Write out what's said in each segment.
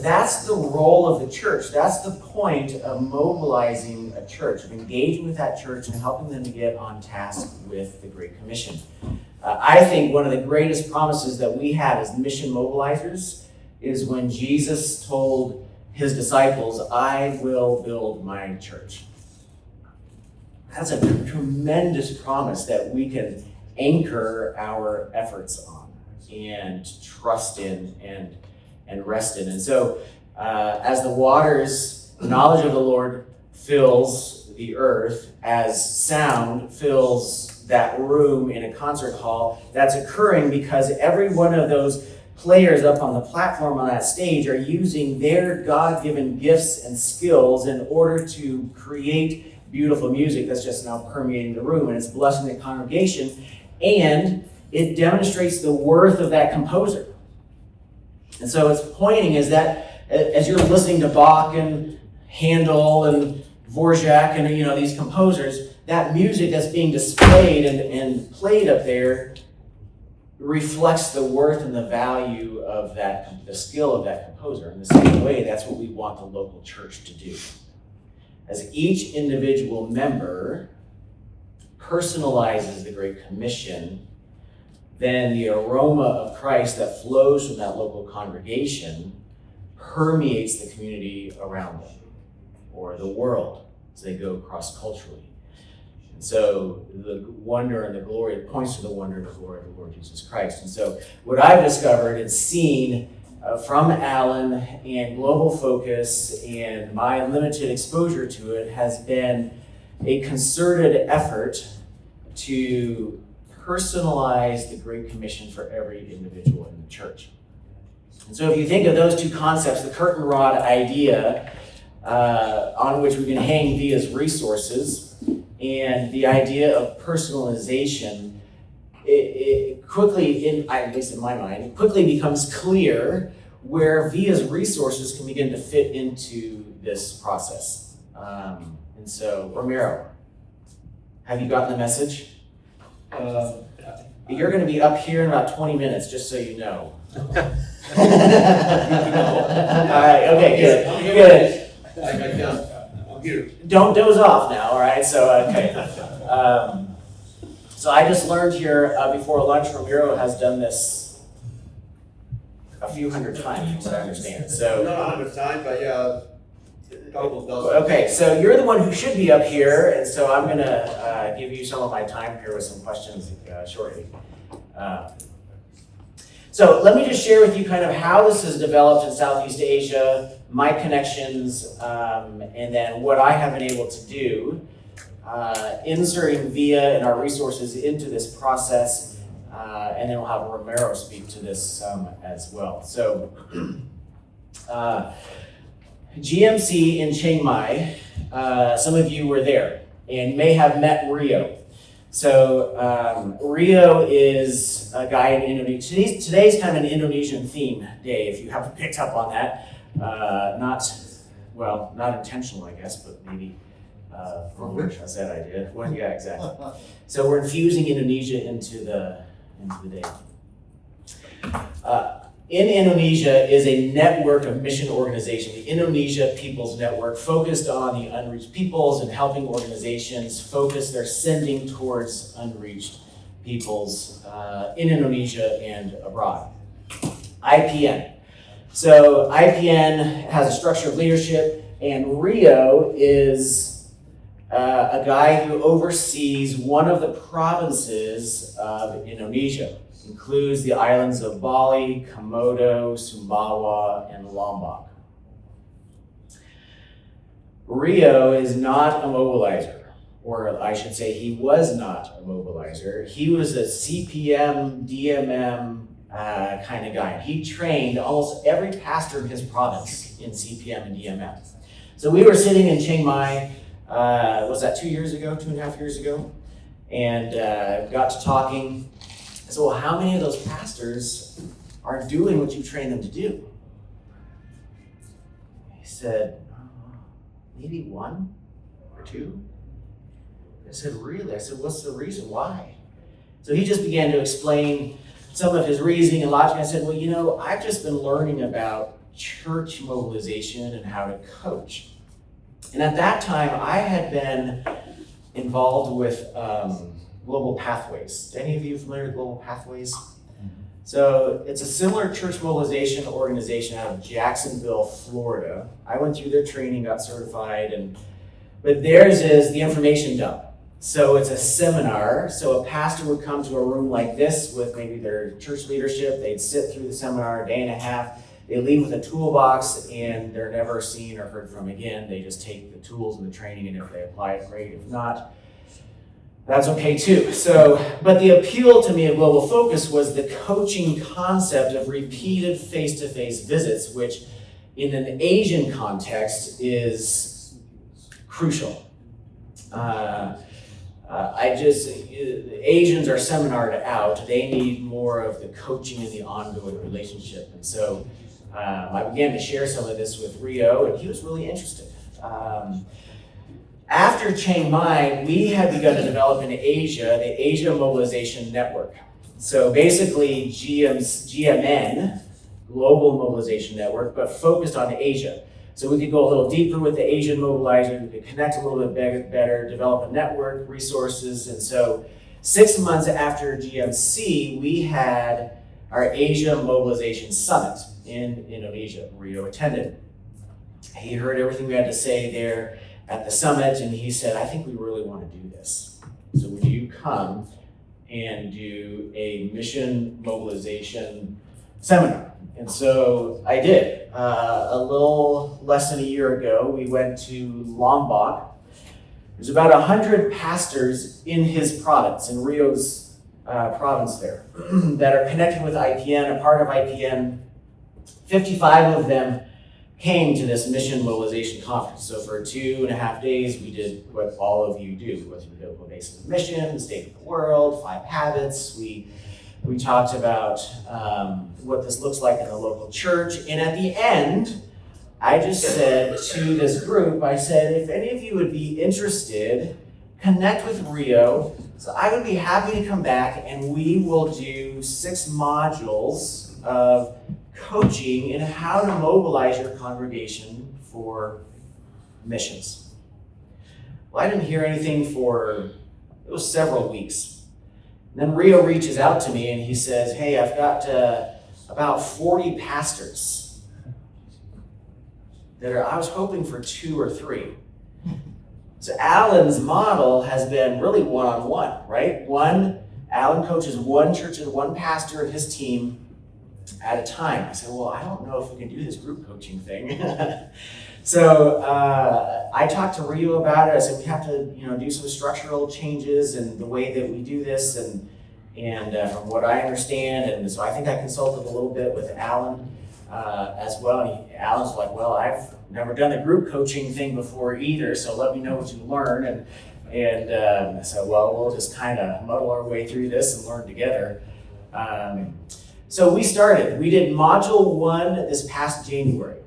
that's the role of the church. That's the point of mobilizing a church, of engaging with that church and helping them to get on task with the Great Commission. I think one of the greatest promises that we have as mission mobilizers is when Jesus told his disciples, "I will build my church." That's a tremendous promise that we can anchor our efforts on and trust in and rest in. And so as the waters, knowledge of the Lord fills the earth, as sound fills that room in a concert hall, that's occurring because every one of those players up on the platform on that stage are using their God-given gifts and skills in order to create beautiful music that's just now permeating the room, and it's blessing the congregation, and it demonstrates the worth of that composer. And so it's pointing is that as you're listening to Bach and Handel and Dvorak and these composers, that music that's being displayed and played up there reflects the worth and the value of the skill of that composer. In the same way, that's what we want the local church to do. As each individual member personalizes the Great Commission, then the aroma of Christ that flows from that local congregation permeates the community around them, or the world as they go cross-culturally. And so the wonder and the glory, it points to the wonder and the glory of the Lord Jesus Christ. And so what I've discovered and seen from Alan and Global Focus and my limited exposure to it has been a concerted effort to personalize the Great Commission for every individual in the church. And so if you think of those two concepts, the curtain rod idea on which we can hang Via's resources, and the idea of personalization, it quickly, at least in my mind, it quickly becomes clear where Via's resources can begin to fit into this process. And so, Romero, have you gotten the message? You're going to be up here in about 20 minutes, just so you know. All right, okay, good. I'm here. Don't doze off now, all right? So, okay. So I just learned here before lunch, Ramiro has done this a few hundred times, from what I understand. So, Not 100 times, but yeah, a couple dozen. okay, so you're the one who should be up here, and so I'm going to give you some of my time here with some questions shortly. So let me just share with you kind of how this has developed in Southeast Asia, my connections, and then what I have been able to do, inserting VIA and our resources into this process, and then we'll have Romero speak to this as well. So GMC in Chiang Mai, some of you were there and may have met Rio. So Rio is a guy in Indonesia. Today's kind of an Indonesian theme day, if you haven't picked up on that. Not intentional, I guess, but maybe that's that idea. Well, yeah, exactly. So we're infusing Indonesia into the day. In Indonesia is a network of mission organizations, the Indonesia Peoples Network, focused on the unreached peoples and helping organizations focus their sending towards unreached peoples in Indonesia and abroad. IPN. So IPN has a structure of leadership, and Rio is a guy who oversees one of the provinces of Indonesia. Includes the islands of Bali, Komodo, Sumbawa, and Lombok. Rio is not a mobilizer, or I should say he was not a mobilizer. He was a CPM, DMM kind of guy. He trained almost every pastor in his province in CPM and DMM. So we were sitting in Chiang Mai, was that 2 years ago, 2.5 years ago? And got to talking. I said, well, how many of those pastors are doing what you train them to do? He said, maybe 1 or 2. I said, really? I said, what's the reason? Why? So he just began to explain some of his reasoning and logic. I said, well, I've just been learning about church mobilization and how to coach. And at that time, I had been involved with Global Pathways. Any of you familiar with Global Pathways? So it's a similar church mobilization organization out of Jacksonville, Florida. I went through their training, got certified, but theirs is the information dump. So it's a seminar. So a pastor would come to a room like this with maybe their church leadership. They'd sit through the seminar a day and a half. They leave with a toolbox and they're never seen or heard from again. They just take the tools and the training, and if they apply it, great. If not, that's okay too. But the appeal to me of Global Focus was the coaching concept of repeated face-to-face visits, which in an Asian context is crucial. Asians are seminared out. They need more of the coaching and the ongoing relationship. And so I began to share some of this with Rio, and he was really interested. After Chiang Mai, we had begun to develop in Asia, the Asia Mobilization Network. So basically GMN, Global Mobilization Network, but focused on Asia. So we could go a little deeper with the Asian mobilizers, we could connect a little bit better, develop a network, resources. And so 6 months after GMC, we had our Asia Mobilization Summit in Indonesia. Rio attended. He heard everything we had to say there at the summit, and he said, I think we really want to do this. So would you come and do a mission mobilization seminar? And so I did. A little less than a year ago, we went to Lombok. There's about 100 pastors in his province, in Rio's province there, that are connected with IPN, a part of IPN. 55 of them came to this mission mobilization conference. So for 2.5 days, we did what all of you do. We went through the biblical basis of mission, the state of the world, 5 habits. We talked about what this looks like in the local church. And at the end, I just said to this group, I said, if any of you would be interested, connect with Rio. So I would be happy to come back and we will do 6 modules of coaching in how to mobilize your congregation for missions. Well, I didn't hear anything it was several weeks. And then Rio reaches out to me and he says, hey, I've got about 40 pastors I was hoping for 2 or 3. So Alan's model has been really one-on-one, right? Alan coaches one church and one pastor and his team at a time. I said, well, I don't know if we can do this group coaching thing. So I talked to Rio about it. I said, we have to do some structural changes in the way that we do this, and from what I understand. And so I think I consulted a little bit with Alan as well. And Alan's like, well, I've never done the group coaching thing before either, so let me know what you learn. And I said, well, we'll just kind of muddle our way through this and learn together. So we started. We did module 1 this past January.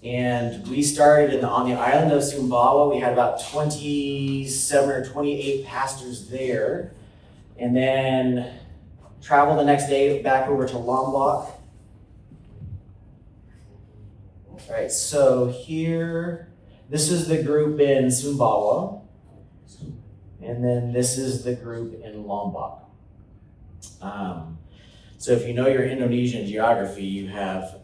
And we started on the island of Sumbawa. We had about 27 or 28 pastors there. And then traveled the next day back over to Lombok. All right, so here, this is the group in Sumbawa. And then this is the group in Lombok. So if you know your Indonesian geography, you have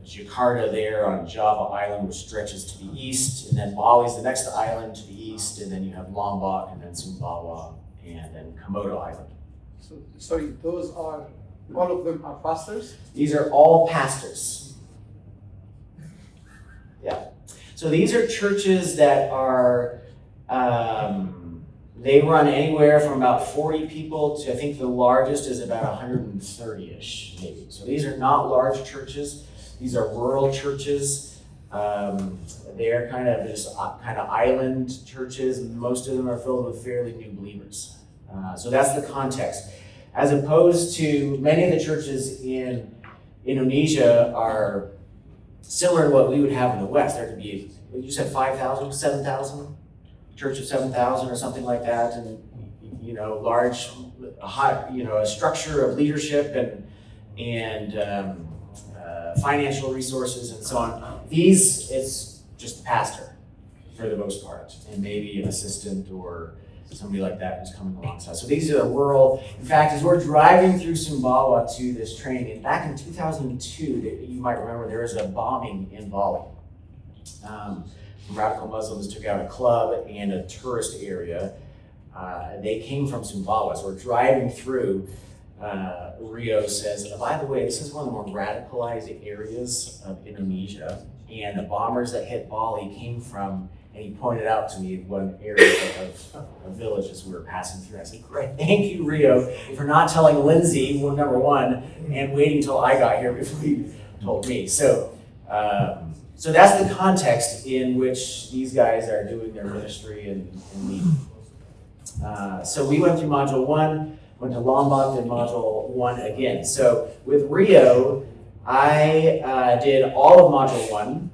Jakarta there on Java Island, which stretches to the east, and then Bali's the next island to the east, and then you have Lombok, and then Sumbawa, and then Komodo Island. So, sorry, those are, all of them are pastors? These are all pastors. Yeah. So these are churches that are, they run anywhere from about 40 people to, I think the largest is about 130-ish, maybe. So these are not large churches. These are rural churches. They're kind of island churches, and most of them are filled with fairly new believers. So that's the context. As opposed to many of the churches in Indonesia are similar to what we would have in the West. There could be, you said 5,000, 7,000? Church of 7,000 or something like that, and large, a structure of leadership and financial resources and so on. These, it's just the pastor for the most part, and maybe an assistant or somebody like that who's coming alongside. So these are rural. In fact, as we're driving through Sumbawa to this training, and back in 2002, you might remember there was a bombing in Bali. Radical Muslims took out a club and a tourist area. They came from Sumbawa. So we're driving through. Rio says, by the way, this is one of the more radicalized areas of Indonesia, and the bombers that hit Bali came from, and he pointed out to me one area of villages we were passing through. I said, great, thank you, Rio, for not telling Lindsay, number one, and waiting till I got here before you told me. So that's the context in which these guys are doing their ministry and meeting. So we went through Module 1, went to Lombok, did Module 1 again. So with Rio, I did all of Module 1.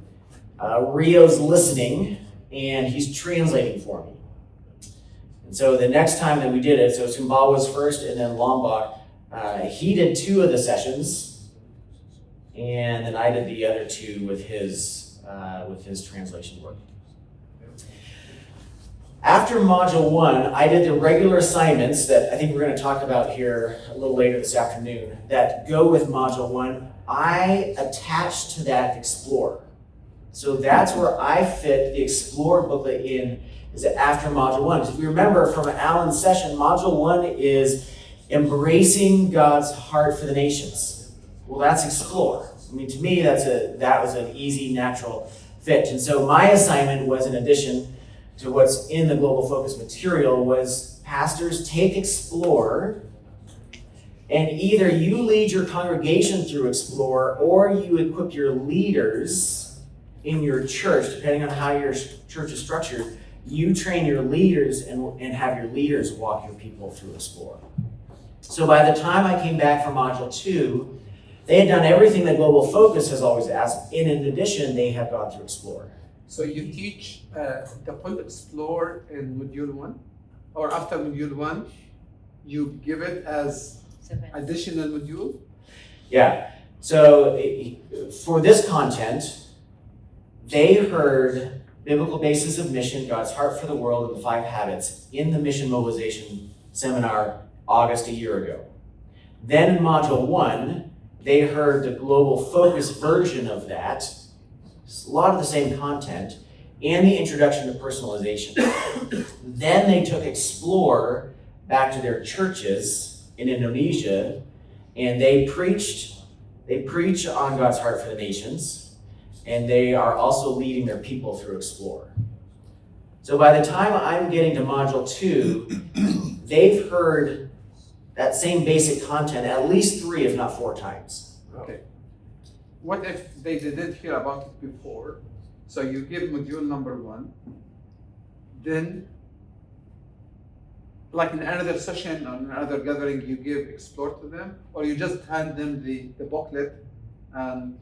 Rio's listening, and he's translating for me. And so the next time that we did it, so Sumbawa was first, and then Lombok, he did 2 of the sessions, and then I did the other 2 with his translation work. After Module 1, I did the regular assignments that I think we're going to talk about here a little later this afternoon that go with Module 1. I attached to that Explore. So that's where I fit the Explore booklet in, is after Module 1. Because if you remember from Alan's session, Module 1 is embracing God's heart for the nations. Well, that's Explore. I mean, to me, that was an easy, natural fit. And so my assignment was, in addition to what's in the Global Focus material, was pastors take Explore, and either you lead your congregation through Explore or you equip your leaders in your church, depending on how your church is structured. You train your leaders and have your leaders walk your people through Explore. So by the time I came back from Module 2, they had done everything that Global Focus has always asked, and in addition, they have gone through Explore. So you teach the full Explore in Module 1, or after Module 1, you give it as additional module? Yeah. So for this content, they heard Biblical Basis of Mission, God's Heart for the World, and the 5 Habits in the Mission Mobilization Seminar August a year ago. Then in Module 1, they heard the Global Focus version of that, a lot of the same content, and the introduction to personalization. Then they took Explore back to their churches in Indonesia, and they preach on God's heart for the nations, and they are also leading their people through Explore. So by the time I'm getting to Module 2, they've heard that same basic content at least 3, if not 4 times. Okay. What if they didn't hear about it before? So you give module number 1, then like in another session or another gathering, you give Explore to them, or you just hand them the booklet and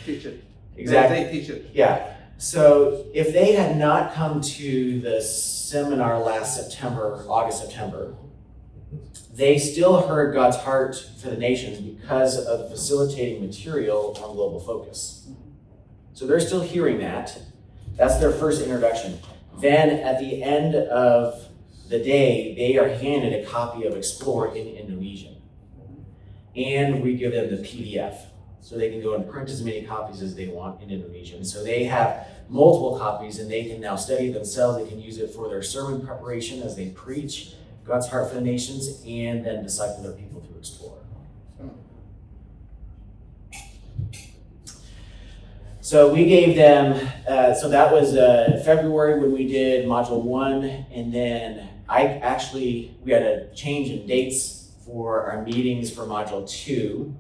teach it? Exactly. They teach it. Yeah. So if they had not come to the seminar last September, August, September, they still heard God's heart for the nations because of the facilitating material on Global Focus. So they're still hearing that. That's their first introduction. Then at the end of the day, they are handed a copy of Explore in Indonesian. And we give them the PDF. So they can go and print as many copies as they want in Indonesian. So they have multiple copies, and they can now study it themselves. They can use it for their sermon preparation as they preach God's heart for the nations, and then disciple their people through Explore. So we gave them, so that was February when we did Module 1, and then we had a change in dates for our meetings for Module 2.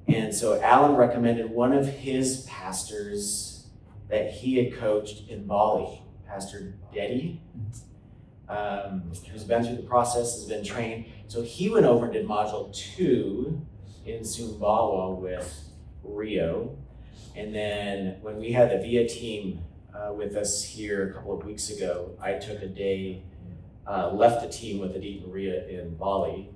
And so Alan recommended one of his pastors that he had coached in Bali, Pastor Dedi, who's been through the process, has been trained. So he went over and did Module 2 in Sumbawa with Rio. And then when we had the VIA team with us here a couple of weeks ago, I took a day, left the team with Adit and Ria in Bali,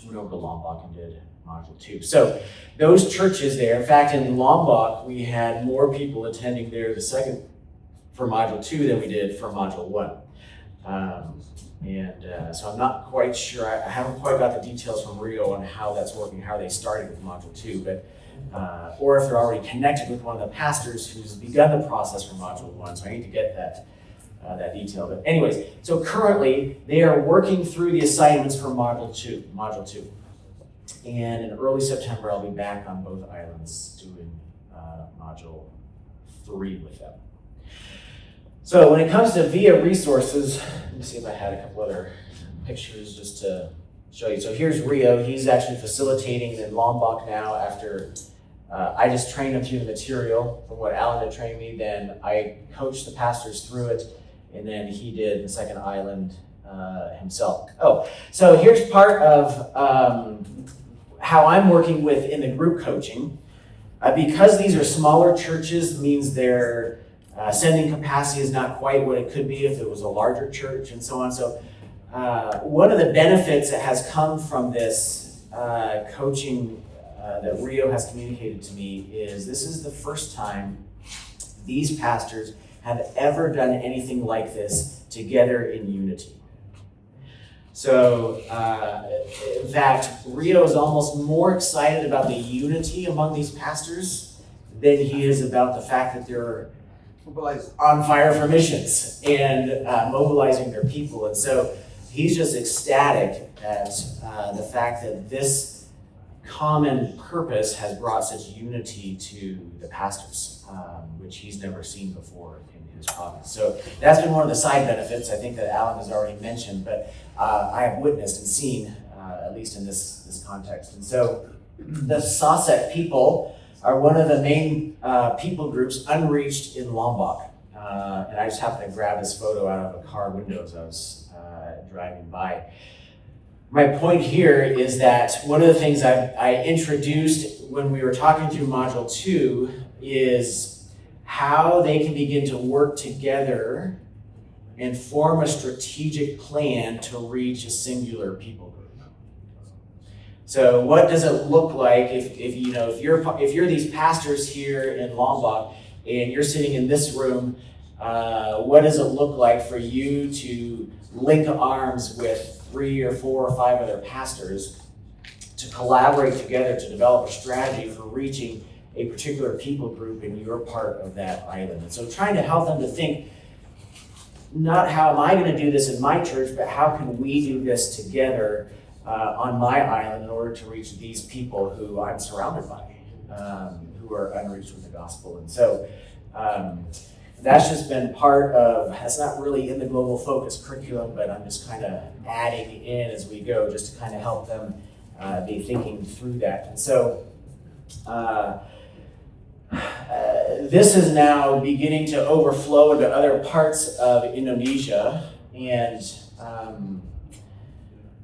went over to Lombok and did Module 2. So those churches there, in fact, in Lombok, we had more people attending there for Module 2 than we did for Module 1. So I'm not quite sure, I haven't quite got the details from Rio on how that's working, how they started with Module 2, but or if they're already connected with one of the pastors who's begun the process for Module 1, so I need to get that detail. But anyways, so currently they are working through the assignments for Module 2. And in early September, I'll be back on both islands doing Module 3 with them. So when it comes to VIA resources, let me see if I had a couple other pictures just to show you. So here's Rio. He's actually facilitating in Lombok now after I just trained him through the material from what Alan had trained me. Then I coached the pastors through it, and then he did the second island himself. Oh, so here's part of how I'm working in the group coaching. Because these are smaller churches means their sending capacity is not quite what it could be if it was a larger church and so on. So one of the benefits that has come from this coaching that Rio has communicated to me is this is the first time these pastors have ever done anything like this together in unity. So, in fact, Rio is almost more excited about the unity among these pastors than he is about the fact that they're on fire for missions and mobilizing their people. And so he's just ecstatic at the fact that this common purpose has brought such unity to the pastors, which he's never seen before in his province. So that's been one of the side benefits, I think, that Alan has already mentioned, but I have witnessed and seen, at least in this context. And so the Saset people are one of the main people groups unreached in Lombok. And I just happened to grab this photo out of a car window as I was driving by. My point here is that one of the things I introduced when we were talking through Module 2 is how they can begin to work together and form a strategic plan to reach a singular people group. So what does it look like if you're these pastors here in Lombok and you're sitting in this room, what does it look like for you to link arms with 3 or 4 or 5 other pastors to collaborate together to develop a strategy for reaching a particular people group in your part of that island? And so trying to help them to think, not how am I going to do this in my church, but how can we do this together on my island in order to reach these people who I'm surrounded by, who are unreached with the gospel. And so that's just been part of, that's not really in the Global Focus curriculum, but I'm just kind of adding in as we go just to kind of help them be thinking through that. And so this is now beginning to overflow into other parts of Indonesia. And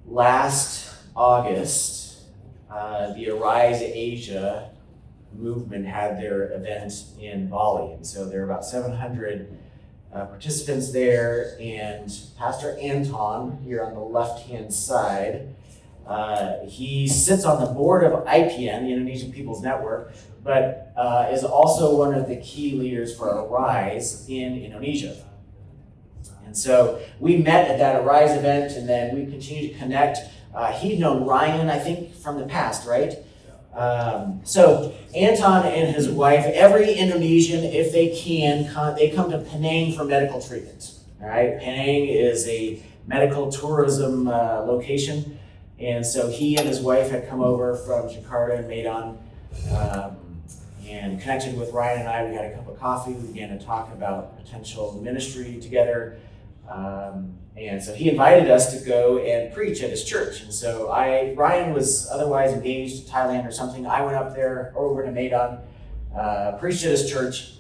last August, the Arise Asia movement had their event in Bali. And so there are about 700 participants there. And Pastor Anton, here on the left-hand side, he sits on the board of IPN, the Indonesian People's Network, but is also one of the key leaders for Arise in Indonesia. And so we met at that Arise event, and then we continued to connect. He'd known Ryan, I think, from the past, right? So Anton and his wife, every Indonesian, if they can, they come to Penang for medical treatment. All right, Penang is a medical tourism location. And so he and his wife had come over from Jakarta and Medan and connected with Ryan and I. We had a cup of coffee. We began to talk about potential ministry together. And so he invited us to go and preach at his church. And so Ryan was otherwise engaged in Thailand or something. I went up there over to Medan, preached at his church.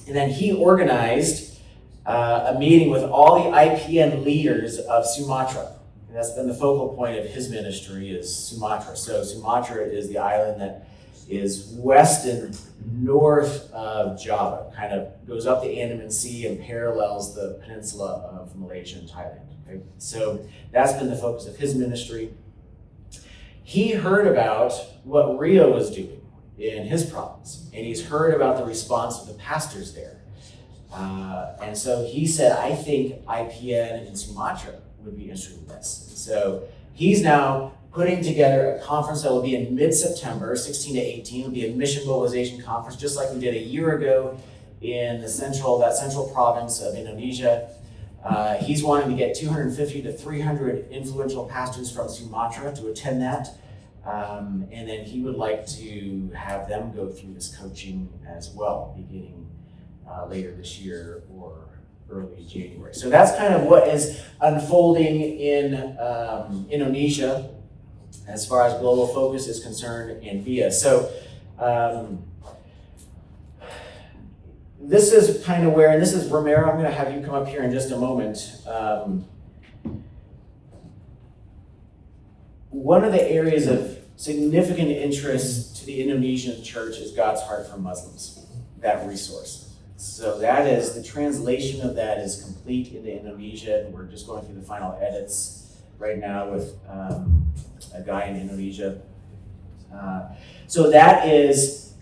And then he organized a meeting with all the IPN leaders of Sumatra. And that's been the focal point of his ministry is Sumatra. So Sumatra is the island that is west and north of Java, kind of goes up the Andaman Sea and parallels the peninsula of Malaysia and Thailand. Okay? So that's been the focus of his ministry. he heard about what Rio was doing in his province, and he's heard about the response of the pastors there. And so he said, I think IPN in Sumatra would be interested in this. And so he's now putting together a conference that will be in mid-September, 16 to 18. It'll be a mission mobilization conference, just like we did a year ago in that central province of Indonesia. He's wanting to get 250 to 300 influential pastors from Sumatra to attend that. And then he would like to have them go through this coaching as well, beginning later this year or early January. So that's kind of what is unfolding in Indonesia as far as global focus is concerned in VIA. So this is kind of where, and this is Romero, I'm going to have you come up here in just a moment. One of the areas of significant interest to the Indonesian church is God's Heart for Muslims, that resource. So that is, the translation of that is complete into Indonesian. We're just going through the final edits right now with a guy in Indonesia. So that is,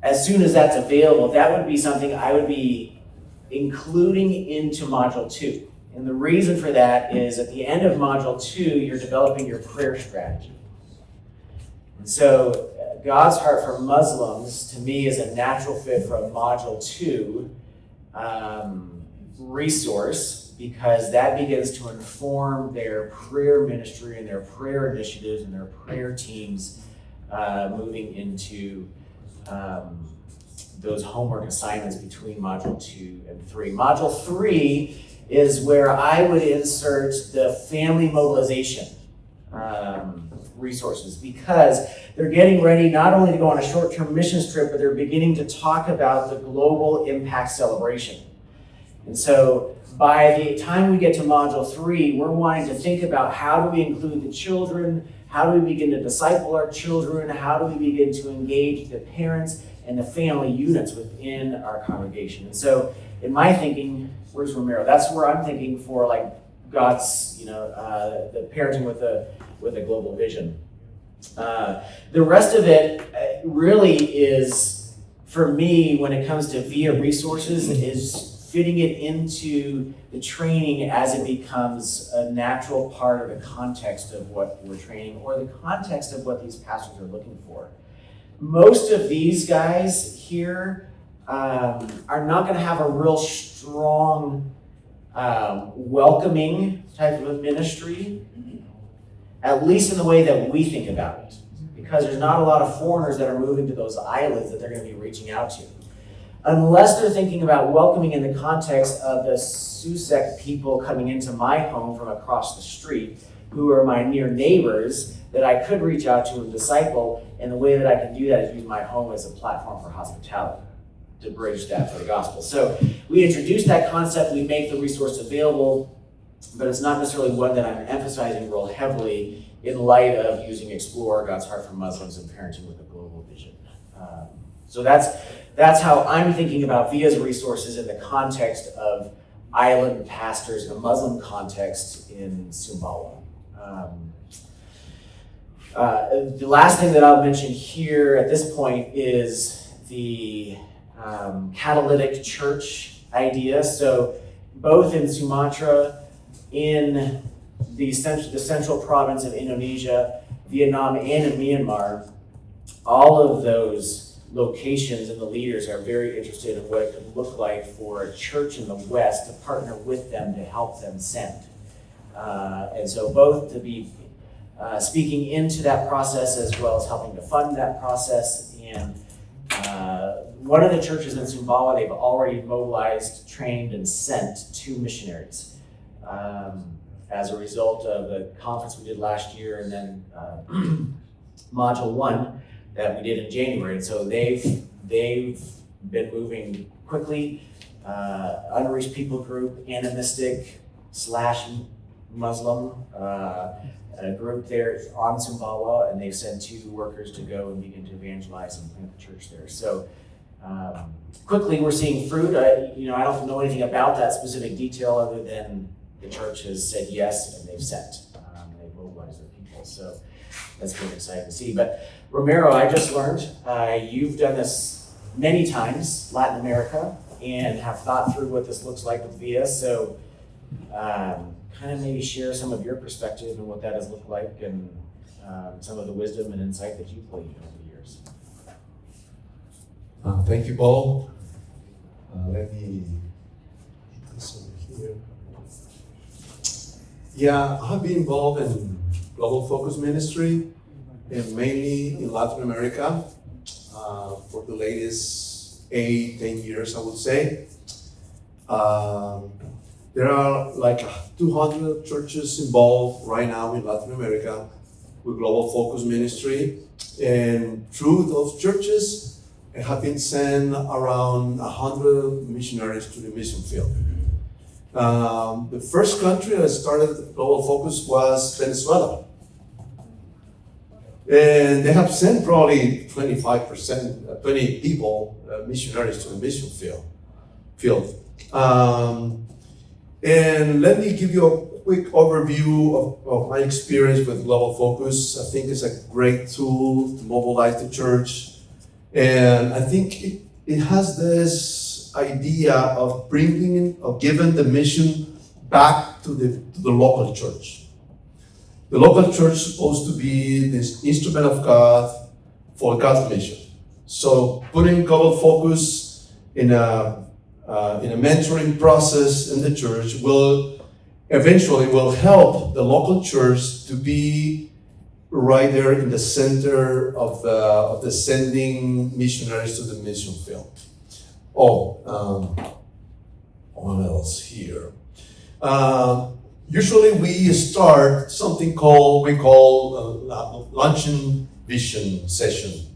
as soon as that's available, that would be something I would be including into Module 2. And the reason for that is at the end of Module 2, you're developing your prayer strategy. And so God's Heart for Muslims, to me, is a natural fit for a Module 2 resource, because that begins to inform their prayer ministry and their prayer initiatives and their prayer teams moving into those homework assignments between Module 2 and 3. Module 3 is where I would insert the family mobilization resources, because they're getting ready not only to go on a short-term mission trip, but they're beginning to talk about the global impact celebration. And so by the time we get to Module 3, we're wanting to think about how do we include the children, how do we begin to disciple our children, how do we begin to engage the parents and the family units within our congregation. And so in my thinking, where's Romero? That's where I'm thinking for like God's, the parenting with a global vision. The rest of it really is, for me, when it comes to VIA resources, is fitting it into the training as it becomes a natural part of the context of what we're training or the context of what these pastors are looking for. Most of these guys here are not going to have a real strong welcoming type of ministry, at least in the way that we think about it, because there's not a lot of foreigners that are moving to those islands that they're going to be reaching out to. Unless they're thinking about welcoming in the context of the Susek people coming into my home from across the street, who are my near neighbors, that I could reach out to and disciple, and the way that I can do that is use my home as a platform for hospitality, to bridge that for the gospel. So we introduce that concept, we make the resource available, but it's not necessarily one that I'm emphasizing real heavily in light of using Explore, God's Heart for Muslims, and Parenting with a Global Vision. So that's how I'm thinking about VIA's resources in the context of island pastors in a Muslim context in Sumbawa. The last thing that I'll mention here at this point is the catalytic church idea. So both in Sumatra, in the central province of Indonesia, Vietnam, and in Myanmar, all of those locations and the leaders are very interested in what it could look like for a church in the West to partner with them to help them send. And so both to be speaking into that process as well as helping to fund that process. And one of the churches in Sumbawa, they've already mobilized, trained, and sent 2 missionaries as a result of the conference we did last year and then Module 1 that we did in January. And so they've been moving quickly. Unreached people group, animistic / Muslim, a group there on Sumbawa, and they've sent 2 workers to go and begin to evangelize and plant the church there. So quickly we're seeing fruit. I don't know anything about that specific detail other than the church has said yes and they've sent. They've mobilized their people. So that's been exciting to see. But Romero, I just learned you've done this many times, Latin America, and have thought through what this looks like with VIA. So kind of maybe share some of your perspective and what that has looked like, and some of the wisdom and insight that you've gleaned over the years. Thank you, Paul. Let me put this over here. Yeah, I've been involved in global focus ministry, and mainly in Latin America, for the latest 8-10 years, I would say. There are like 200 churches involved right now in Latin America with global focus ministry, and through those churches, have been sent around 100 missionaries to the mission field. The first country that started global focus was Venezuela. And they have sent probably 25%, 20 people, missionaries to the mission field. And let me give you a quick overview of my experience with global focus. I think it's a great tool to mobilize the church. And I think it has this idea of giving the mission back to the local church. The local church is supposed to be this instrument of God for God's mission. So putting global focus in a mentoring process in the church will eventually help the local church to be right there in the center of the sending missionaries to the mission field. What else here? Usually we start something we call luncheon vision session.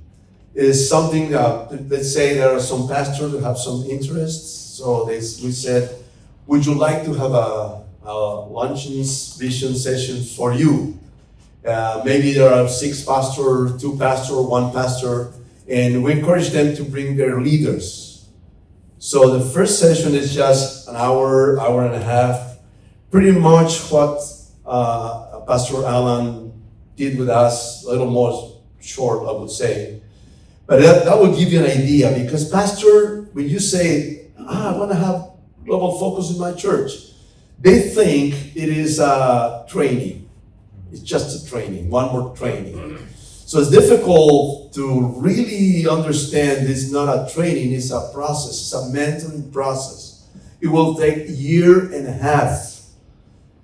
Is something let's say there are some pastors that have some interests. So we said, would you like to have a luncheon vision session for you? Maybe there are 6 pastors, 2 pastors, 1 pastor, and we encourage them to bring their leaders. So the first session is just an hour, hour and a half, pretty much what Pastor Alan did with us, a little more short, I would say. But that will give you an idea, because pastor, when you say, I want to have global focus in my church, they think it is a training. It's just a training, one more training. So it's difficult to really understand it's not a training, it's a process, it's a mentoring process. It will take a year and a half.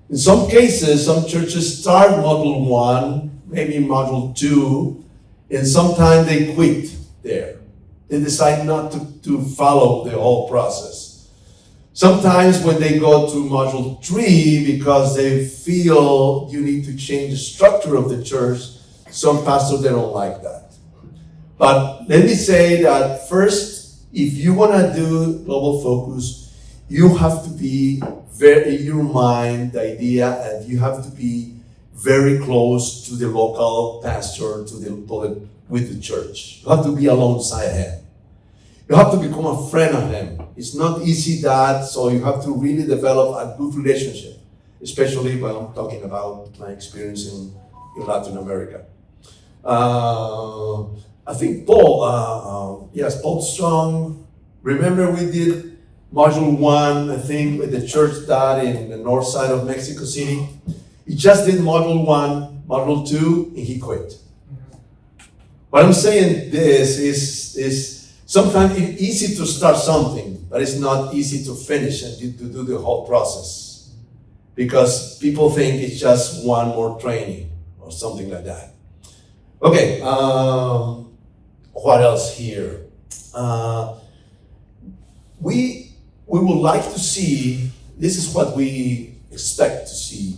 In some cases, some churches start module 1, maybe module 2, and sometimes they quit there. They decide not to follow the whole process. Sometimes when they go to module 3, because they feel you need to change the structure of the church, some pastors, they don't like that. But let me say that first, if you want to do global focus, you have to be very in your mind, the idea, and you have to be very close to the local pastor, with the church. You have to be alongside him. You have to become a friend of him. It's not easy that, so you have to really develop a good relationship, especially when I'm talking about my experience in Latin America. I think Paul Strong. Remember we did module 1, I think, with the church that in the north side of Mexico City. He just did module 1, module 2, and he quit. What I'm saying this is sometimes it's easy to start something, but it's not easy to finish and to do the whole process. Because people think it's just one more training or something like that. Okay, what else here? We would like to see, this is what we expect to see,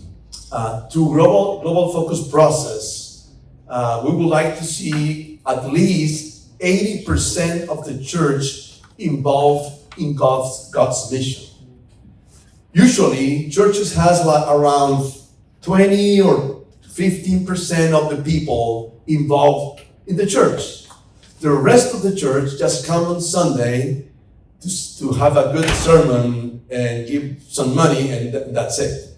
through global focus process, we would like to see at least 80% of the church involved in God's mission. Usually, churches has like around 20 or 15% of the people involved in the church. The rest of the church just come on Sunday to have a good sermon and give some money, and that's it.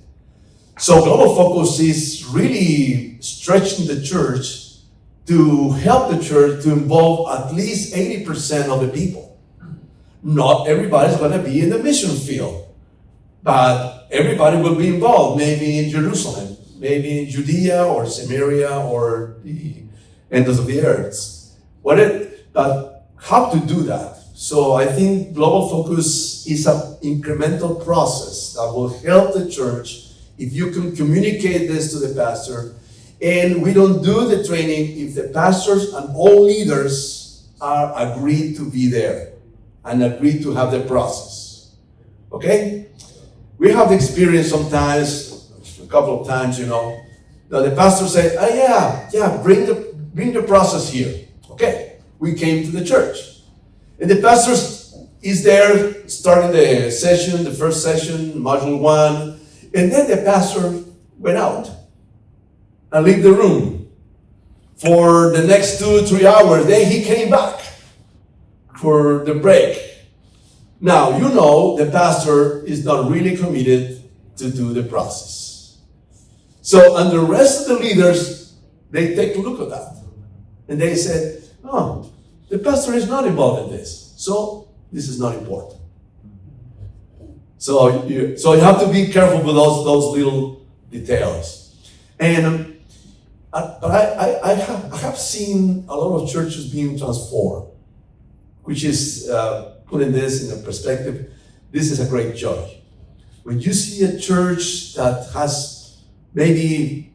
So Global Focus is really stretching the church to help the church to involve at least 80% of the people. Not everybody's going to be in the mission field, but everybody will be involved, maybe in Jerusalem, maybe in Judea or Samaria or the ends of the earth. But how to do that? So I think Global Focus is an incremental process that will help the church if you can communicate this to the pastor. And we don't do the training if the pastors and all leaders are agreed to be there and agreed to have the process. Okay? We have experienced sometimes, a couple of times, that the pastor say, oh bring the process here. Okay, we came to the church. And the pastor is there starting the session, the first session, module 1, and then the pastor went out and leave the room for the next 2-3 hours. Then he came back for the break. Now, the pastor is not really committed to do the process. So, and the rest of the leaders, they take a look at that. And they said, oh, the pastor is not involved in this. So, this is not important. So you have to be careful with those little details. And but I have seen a lot of churches being transformed, which is putting this in a perspective. This is a great joy. When you see a church that has maybe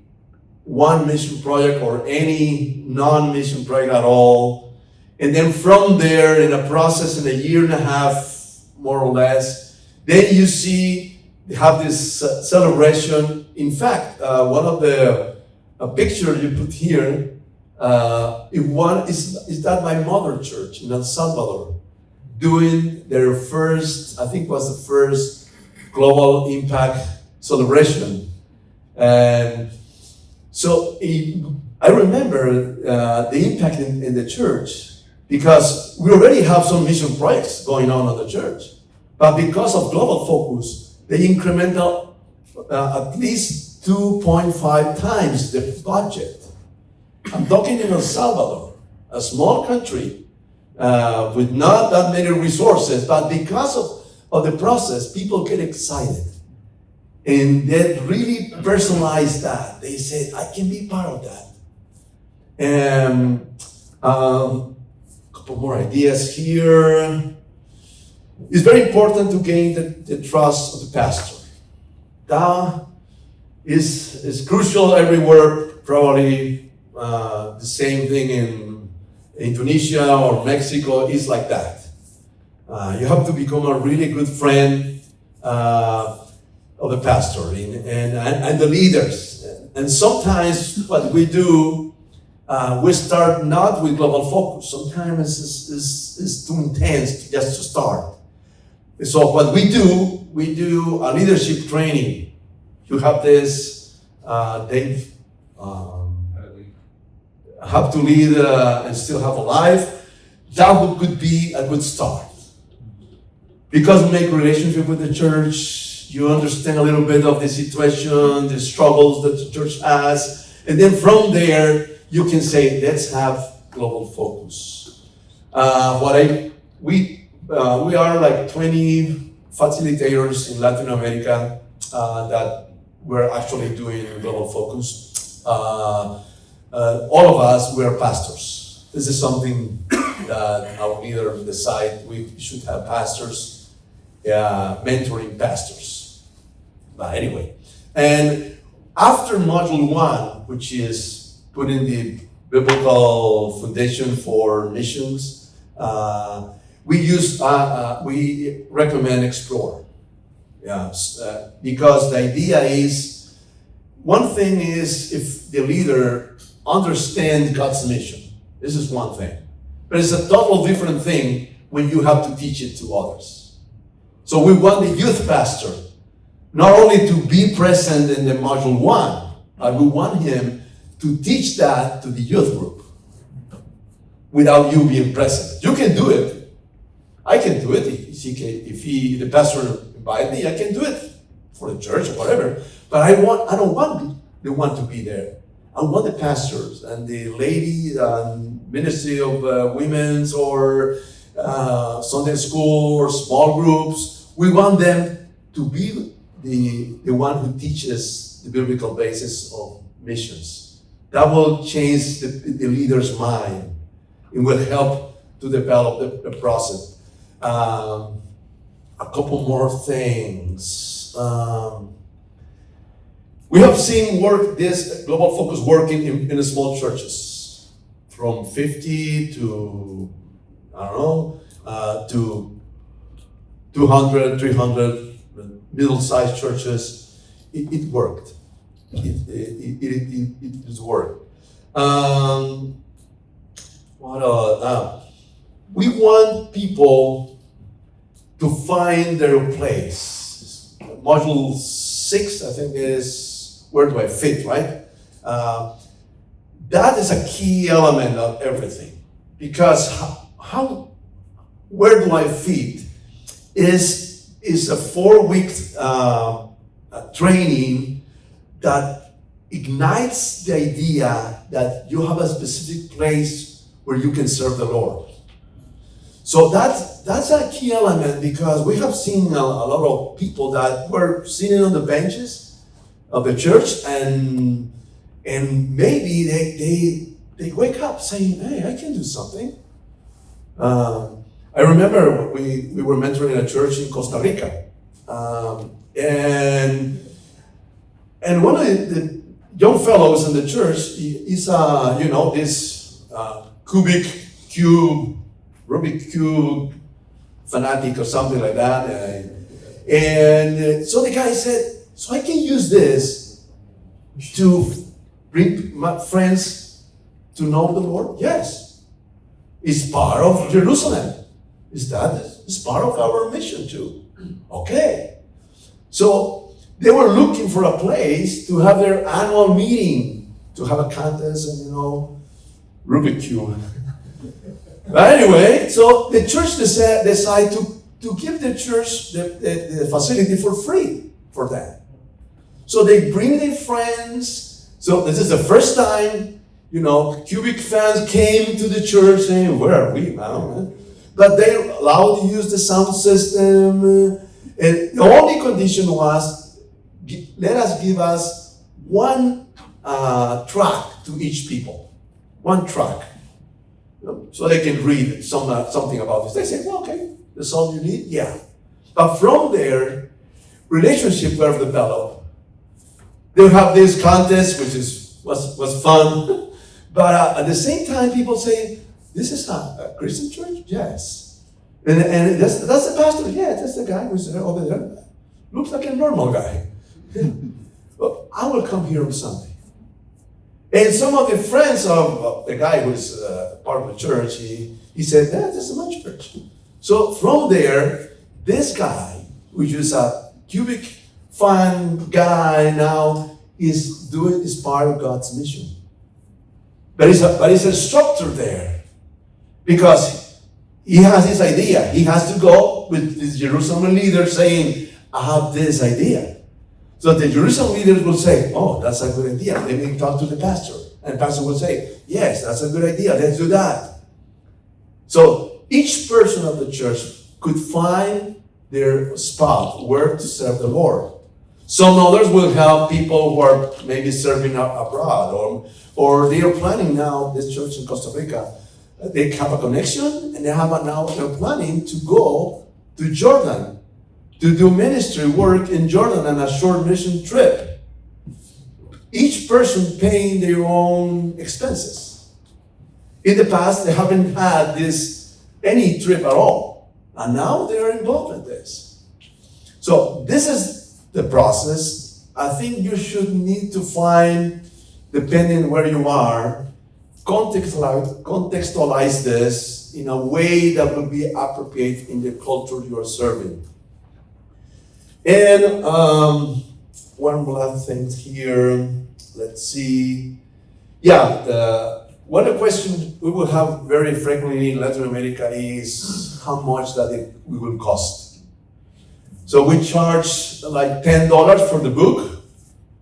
one mission project or any non-mission project at all, and then from there in a process in a year and a half, more or less, then you see they have this celebration. In fact, one of the picture you put here, is that my mother church in El Salvador doing their first, I think was the first global impact celebration. And so I remember the impact in the church, because we already have some mission projects going on at the church. But because of Global Focus, they incremental at least 2.5 times the budget. I'm talking in El Salvador, a small country with not that many resources, but because of the process, people get excited. And they really personalize that. They say, I can be part of that. And a couple more ideas here. It's very important to gain the trust of the pastor. That is crucial everywhere. Probably the same thing in Indonesia or Mexico is like that. You have to become a really good friend of the pastor and the leaders. And sometimes what we do, we start not with Global Focus. Sometimes it's too intense just to start. So what we do a leadership training. You have this, they have to lead and still have a life. That could be a good start. Because you make relationship with the church, you understand a little bit of the situation, the struggles that the church has, and then from there, you can say, let's have Global Focus. We are like 20 facilitators in Latin America that we're actually doing Global Focus. All of us, we're pastors. This is something that our leader decided we should have pastors, mentoring pastors. But anyway, and after module 1, which is putting the biblical foundation for missions, we recommend Explore. Because the idea is, one thing is if the leader understands God's mission. This is one thing. But it's a total different thing when you have to teach it to others. So we want the youth pastor not only to be present in the module 1, but we want him to teach that to the youth group without you being present. You can do it. I can do it. If the pastor invited me, I can do it. for the church or whatever, but I don't want the one to be there. I want the pastors and the ladies and Ministry of Women's or Sunday school or small groups. We want them to be the one who teaches the biblical basis of missions. That will change the leader's mind. It will help to develop the process. A couple more things. We have seen this global focus working in small churches, from 50 to, I don't know, to 200, 300 middle-sized churches. It worked. It has worked. We want people to find their place. Module 6, I think, is where do I fit, right? That is a key element of everything, because where do I fit is a 4-week training that ignites the idea that you have a specific place where you can serve the Lord. So that's a key element, because we have seen a lot of people that were sitting on the benches of the church, and maybe they wake up saying, "Hey, I can do something." I remember we were mentoring a church in Costa Rica, and one of the young fellows in the church is this Rubik Cube fanatic or something like that, and so the guy said, "So I can use this to bring my friends to know the Lord?" Yes. It's part of Jerusalem. It's part of our mission too. Okay. So they were looking for a place to have their annual meeting, to have a contest and, Rubik Cube. But anyway, so the church decided to give the church the facility for free for that. So they bring their friends. So this is the first time, Cubic fans came to the church saying, "Where are we now?" But they allowed to use the sound system. And the only condition was, let us give us one track to each people. One track. So they can read something about this. They say, "Well, okay, that's all you need?" Yeah. But from there, relationships were developed. They have this contest, which was fun. But at the same time, people say, "This is a Christian church?" Yes. And that's the pastor? Yeah, that's the guy who's over there. Looks like a normal guy. Well, I will come here on Sunday. And some of the friends of the guy who's part of the church, he said, "This is my church." So from there, this guy, which is a cubic fun guy now, is part of God's mission. But it's a structure there, because he has his idea. He has to go with the Jerusalem leader saying, "I have this idea." So the Jerusalem leaders will say, "Oh, that's a good idea." They may talk to the pastor, and the pastor will say, "Yes, that's a good idea. Let's do that." So each person of the church could find their spot where to serve the Lord. Some others will help people who are maybe serving abroad, or they are planning now, this church in Costa Rica, they have a connection, and they're planning to go to Jordan to do ministry work in Jordan on a short mission trip. Each person paying their own expenses. In the past, they haven't had any trip at all, and now they are involved in this. So this is the process. I think you should need to find, depending where you are, contextualize this in a way that will be appropriate in the culture you are serving. And one last thing here. Let's see. Yeah, one question we will have very frequently in Latin America is how much that it will cost. So we charge like $10 for the book.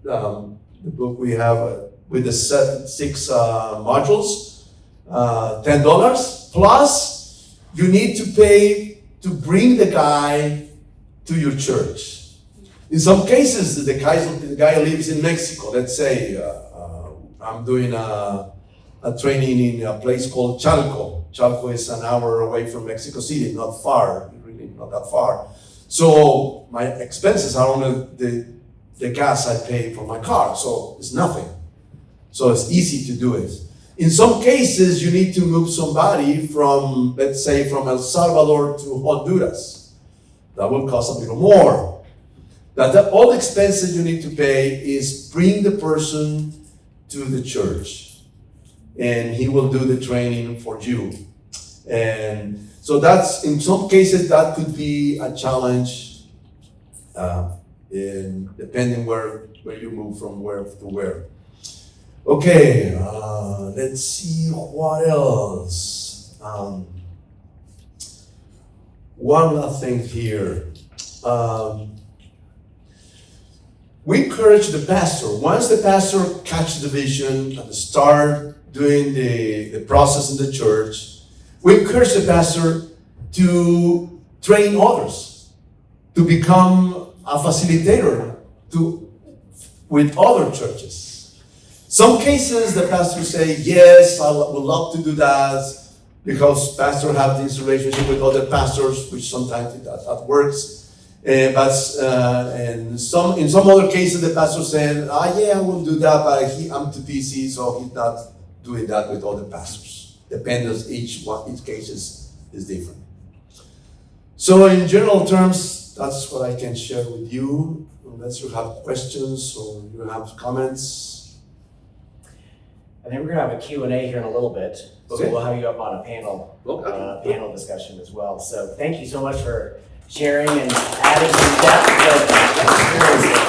The book we have with the six modules, $10. Plus, you need to pay to bring the guy to your church. In some cases, the guy lives in Mexico. Let's say I'm doing a training in a place called Chalco. Chalco is an hour away from Mexico City, not far, really not that far. So my expenses are only the gas I pay for my car, so it's nothing. So it's easy to do it. In some cases, you need to move somebody from, let's say, from El Salvador to Honduras. That will cost a little more. All the expenses you need to pay is bring the person to the church, and he will do the training for you. And so that's, in some cases, that could be a challenge, depending where you move from where to where. Okay, let's see what else. One last thing here. We encourage the pastor, once the pastor catches the vision and start doing the process in the church, we encourage the pastor to train others, to become a facilitator with other churches. Some cases the pastors say, yes, I would love to do that, because pastors have this relationship with other pastors, which sometimes that works. In some other cases, the pastor said, yeah, I will do that, but I'm too busy, so he's not doing that with other pastors. Depends, each case is different. So in general terms, that's what I can share with you, unless you have questions or you have comments. I think we're going to have a Q&A here in a little bit, Okay. so we'll have you up on a panel discussion as well. So thank you so much for sharing and adding some depth to experience.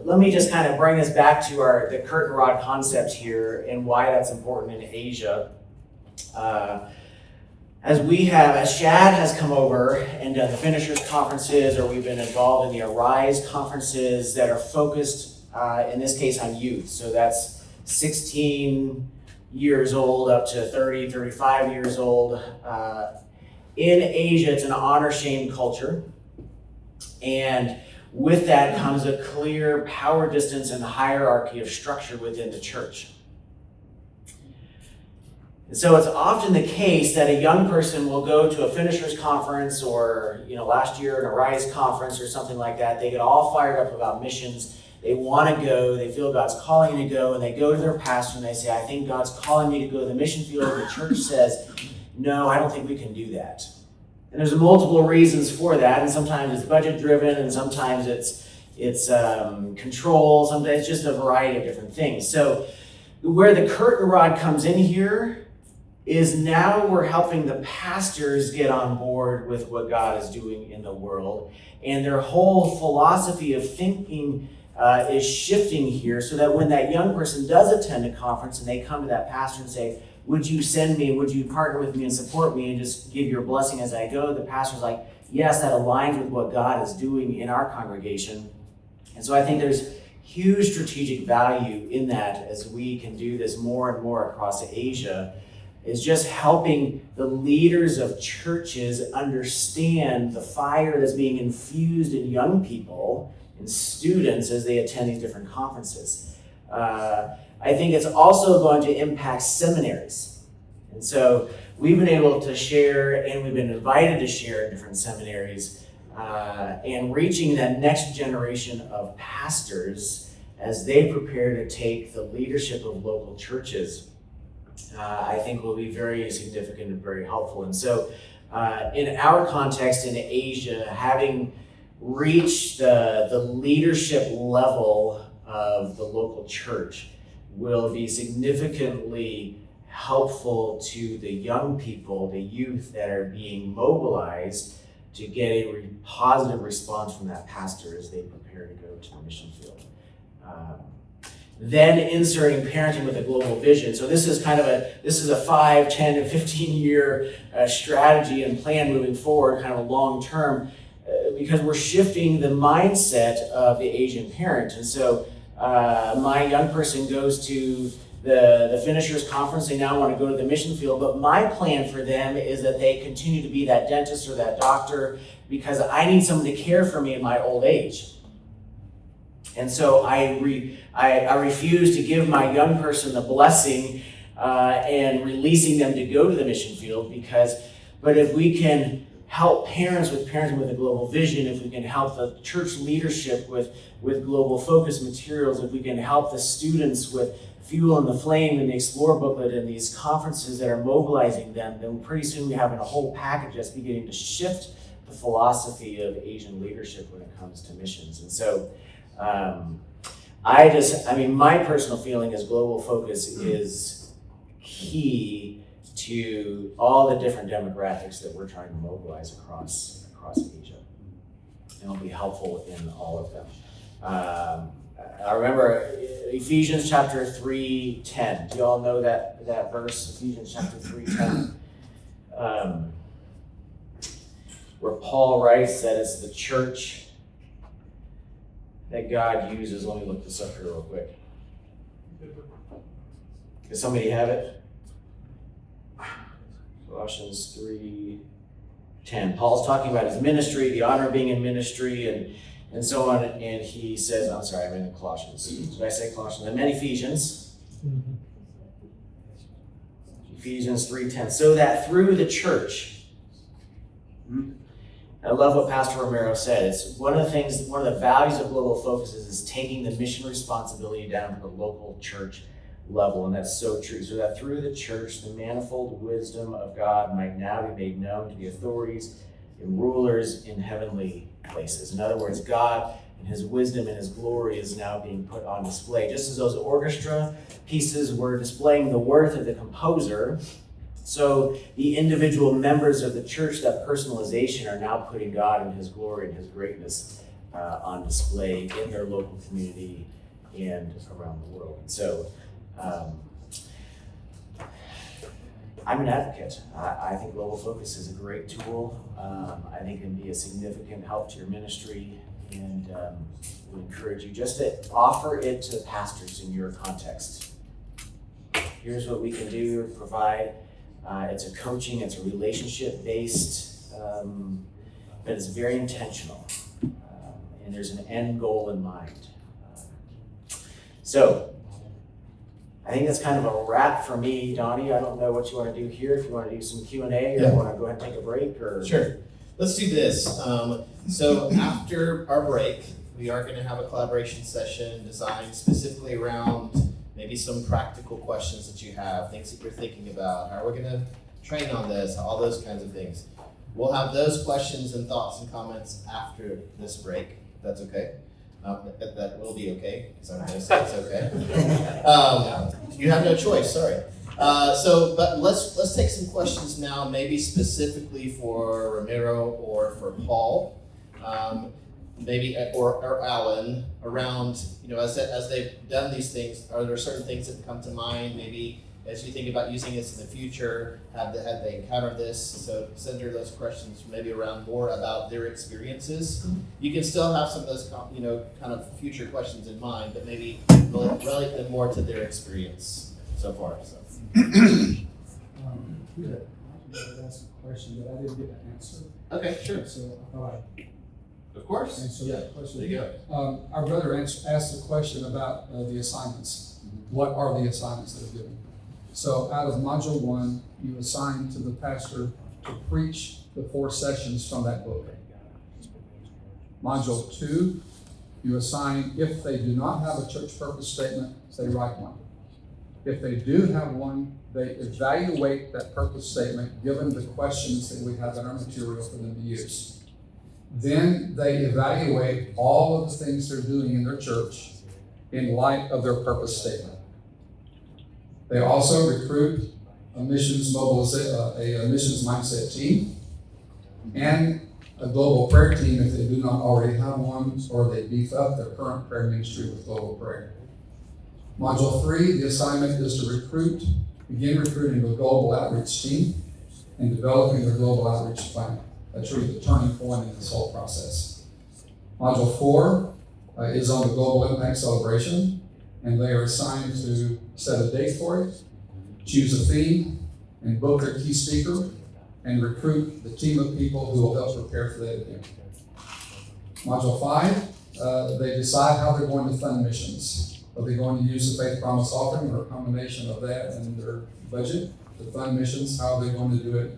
Let me just kind of bring us back to the curtain rod concept here and why that's important in Asia. As Shad has come over and done the finishers conferences, or we've been involved in the Arise conferences that are focused in this case on youth. So that's 16 years old up to 30, 35 years old. In Asia, it's an honor-shame culture. And with that comes a clear power distance and hierarchy of structure within the church. And so it's often the case that a young person will go to a finishers conference, or last year an Arise conference or something like that. They get all fired up about missions. They want to go, they feel God's calling them to go, and they go to their pastor and they say, I think God's calling me to go to the mission field. And the church says, no, I don't think we can do that. And there's multiple reasons for that, and sometimes it's budget driven, and sometimes it's control, sometimes it's just a variety of different things. So where the curtain rod comes in here is now we're helping the pastors get on board with what God is doing in the world, and their whole philosophy of thinking is shifting here, so that when that young person does attend a conference and they come to that pastor and say, would you send me, would you partner with me and support me and just give your blessing as I go? The pastor's like, yes, that aligns with what God is doing in our congregation. And so I think there's huge strategic value in that as we can do this more and more across Asia, is just helping the leaders of churches understand the fire that's being infused in young people and students as they attend these different conferences. I think it's also going to impact seminaries. And so we've been able to share, and we've been invited to share in different seminaries, and reaching that next generation of pastors as they prepare to take the leadership of local churches, I think will be very significant and very helpful. And so in our context in Asia, having reached the leadership level of the local church will be significantly helpful to the young people, the youth that are being mobilized to get a positive response from that pastor as they prepare to go to the mission field. Then inserting parenting with a global vision. So this is a 5, 10, and 15 year strategy and plan moving forward, kind of a long term. because we're shifting the mindset of the Asian parent. And so my young person goes to the finishers conference. They now want to go to the mission field, but my plan for them is that they continue to be that dentist or that doctor, because I need someone to care for me in my old age. And so I refuse to give my young person the blessing and releasing them to go to the mission field, but if we can help parents with parenting with a global vision, if we can help the church leadership with global focus materials, if we can help the students with Fuel and the Flame and the Explore booklet and these conferences that are mobilizing them, then pretty soon we have a whole package that's beginning to shift the philosophy of Asian leadership when it comes to missions. And so my personal feeling is global focus is key to all the different demographics that we're trying to mobilize across Asia. And it'll be helpful in all of them. I remember Ephesians chapter 3:10. Do you all know that verse, Ephesians chapter 3:10? Where Paul writes that it's the church that God uses. Let me look this up here real quick. Does somebody have it? Colossians 3:10. Paul's talking about his ministry, the honor of being in ministry, and so on. And he says, I'm sorry, I'm in Colossians. Did I say Colossians? I meant Ephesians. Ephesians 3:10. So that through the church, I love what Pastor Romero said. It's one of the values of global focus is taking the mission responsibility down to the local church level, and that's so true. So that through the church, the manifold wisdom of God might now be made known to the authorities and rulers in heavenly places. In other words, God and his wisdom and his glory is now being put on display. Just as those orchestra pieces were displaying the worth of the composer, so the individual members of the church, that personalization, are now putting God and his glory and his greatness on display in their local community and around the world. And so I'm an advocate. I think Global Focus is a great tool. I think it can be a significant help to your ministry, and we encourage you just to offer it to pastors in your context. Here's what we can do or provide. It's a coaching, it's a relationship-based, but it's very intentional. And there's an end goal in mind. So, I think that's kind of a wrap for me, Donnie. I don't know what you want to do here. If you want to do some Q&A, or you want to go ahead and take a break, or Sure. Let's do this. So after our break, we are going to have a collaboration session designed specifically around maybe some practical questions that you have, things that you're thinking about. How are we going to train on this? All those kinds of things. We'll have those questions and thoughts and comments after this break. If that's okay. That will be okay, because I'm going to say it's okay. You have no choice, sorry. But let's take some questions now, maybe specifically for Ramiro or for Paul, maybe or Alan, around, as they've done these things, are there certain things that come to mind, maybe as you think about using this in the future, have they encountered this? So center those questions maybe around more about their experiences. You can still have some of those, kind of future questions in mind, but maybe relate them more to their experience so far. So. That's a question that I didn't get an answer. Okay, sure. So I thought Of course. I'd answer that question. There you go. Our brother asked the question about the assignments. What are the assignments that are given? So out of Module 1, you assign to the pastor to preach the 4 sessions from that book. Module 2, you assign, if they do not have a church purpose statement, they write one. If they do have one, they evaluate that purpose statement given the questions that we have in our material for them to use. Then they evaluate all of the things they're doing in their church in light of their purpose statement. They also recruit a missions mindset team and a global prayer team if they do not already have one, or they beef up their current prayer ministry with global prayer. Module 3, the assignment is to begin recruiting a global outreach team and developing their global outreach plan. a truly the turning point in this whole process. Module 4 is on the Global Impact Celebration, and they are assigned to set a date for it, choose a theme, and book their key speaker, and recruit the team of people who will help prepare for that event. Module 5, they decide how they're going to fund missions. Are they going to use the Faith Promise offering or a combination of that and their budget to fund missions? How are they going to do it?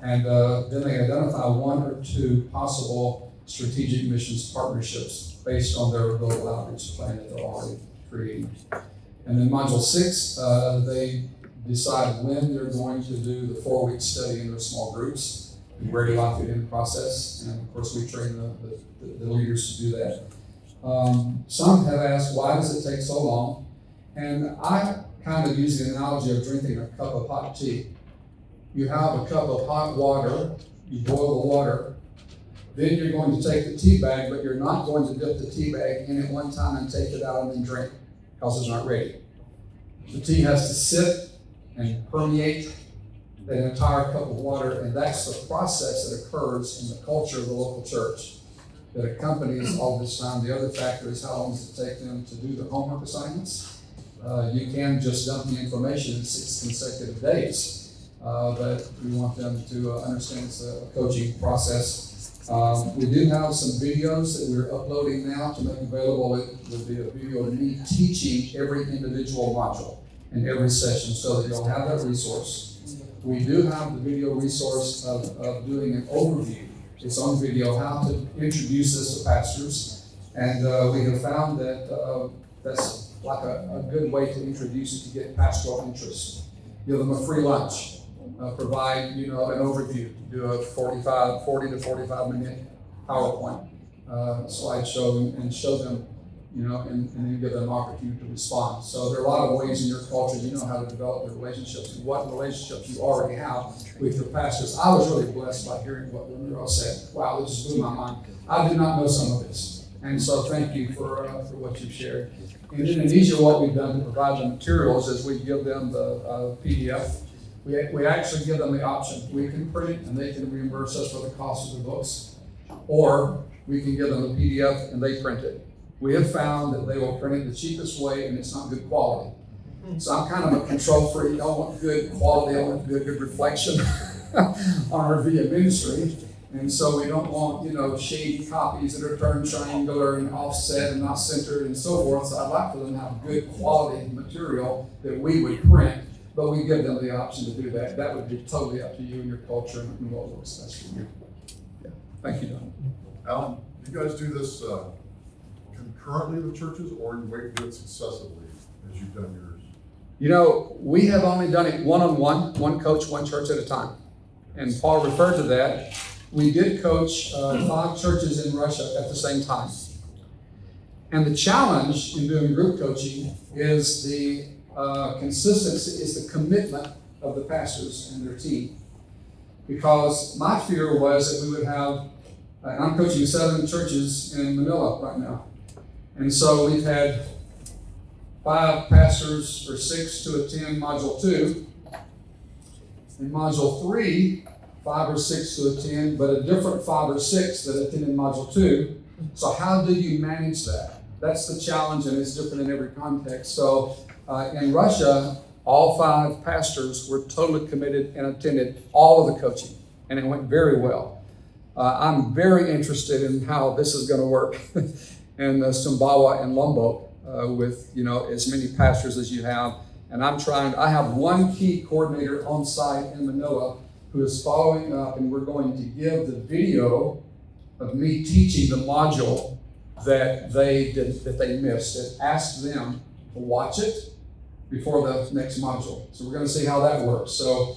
And then they identify 1 or 2 possible strategic missions partnerships based on their global outreach plan that they're already creating. And then module 6, they decide when they're going to do the 4-week study in their small groups, and where do I fit in the process? And of course, we train the leaders to do that. Some have asked, why does it take so long? And I kind of use the analogy of drinking a cup of hot tea. You have a cup of hot water, you boil the water, then you're going to take the tea bag, but you're not going to dip the tea bag in at one time and take it out and then drink, because it's not ready. The tea has to sit and permeate that entire cup of water, and that's the process that occurs in the culture of the local church that accompanies all this time. The other factor is how long does it take them to do their homework assignments. You can just dump the information in 6 consecutive days, but we want them to understand it's a coaching process. We do have some videos that we're uploading now to make available. It would be a video of me teaching every individual module in every session so that you'll have that resource. We do have the video resource of doing an overview. It's on video, how to introduce this to pastors. And we have found that that's like a good way to introduce it to get pastoral interest. Give them a free lunch, provide an overview, do a 40 to 45 minute PowerPoint slideshow and show them, and then give them an opportunity to respond. So there are a lot of ways in your culture, how to develop the relationships, what relationships you already have with your pastors. I was really blessed by hearing what Ramiro said. Wow, it just blew my mind. I did not know some of this. And so thank you for what you've shared. In Indonesia, what we've done to provide the materials is we give them the PDF. We actually give them the option. We can print it and they can reimburse us for the cost of the books. Or we can give them a PDF and they print it. We have found that they will print it the cheapest way and it's not good quality. So I'm kind of a control freak. I want good quality, I want good reflection on our via ministry. And so we don't want, shady copies that are turned triangular and offset and not centered and so forth. So I'd like for them to have good quality material that we would print, but we give them the option to do that. That would be totally up to you and your culture and what works best for you. Yeah. Thank you, Don. Alan, you guys do this concurrently with churches, or you wait to do it successively as you've done yours? We have only done it one-on-one, one coach, one church at a time. And Paul referred to that. We did coach 5 churches in Russia at the same time. And the challenge in doing group coaching is the consistency, is the commitment of the pastors and their team. Because my fear was that we would have, and I'm coaching 7 churches in Manila right now. And so we've had 5 pastors or 6 to attend module 2. In module 3, 5 or 6 to attend, but a different 5 or 6 that attend in module 2. So how do you manage that? That's the challenge, and it's different in every context. So in Russia, all 5 pastors were totally committed and attended all of the coaching, and it went very well. I'm very interested in how this is going to work in Sumbawa and Lombok with as many pastors as you have. And I have one key coordinator on site in Manila who is following up, and we're going to give the video of me teaching the module that they missed, and ask them to watch it before the next module. So we're going to see how that works. So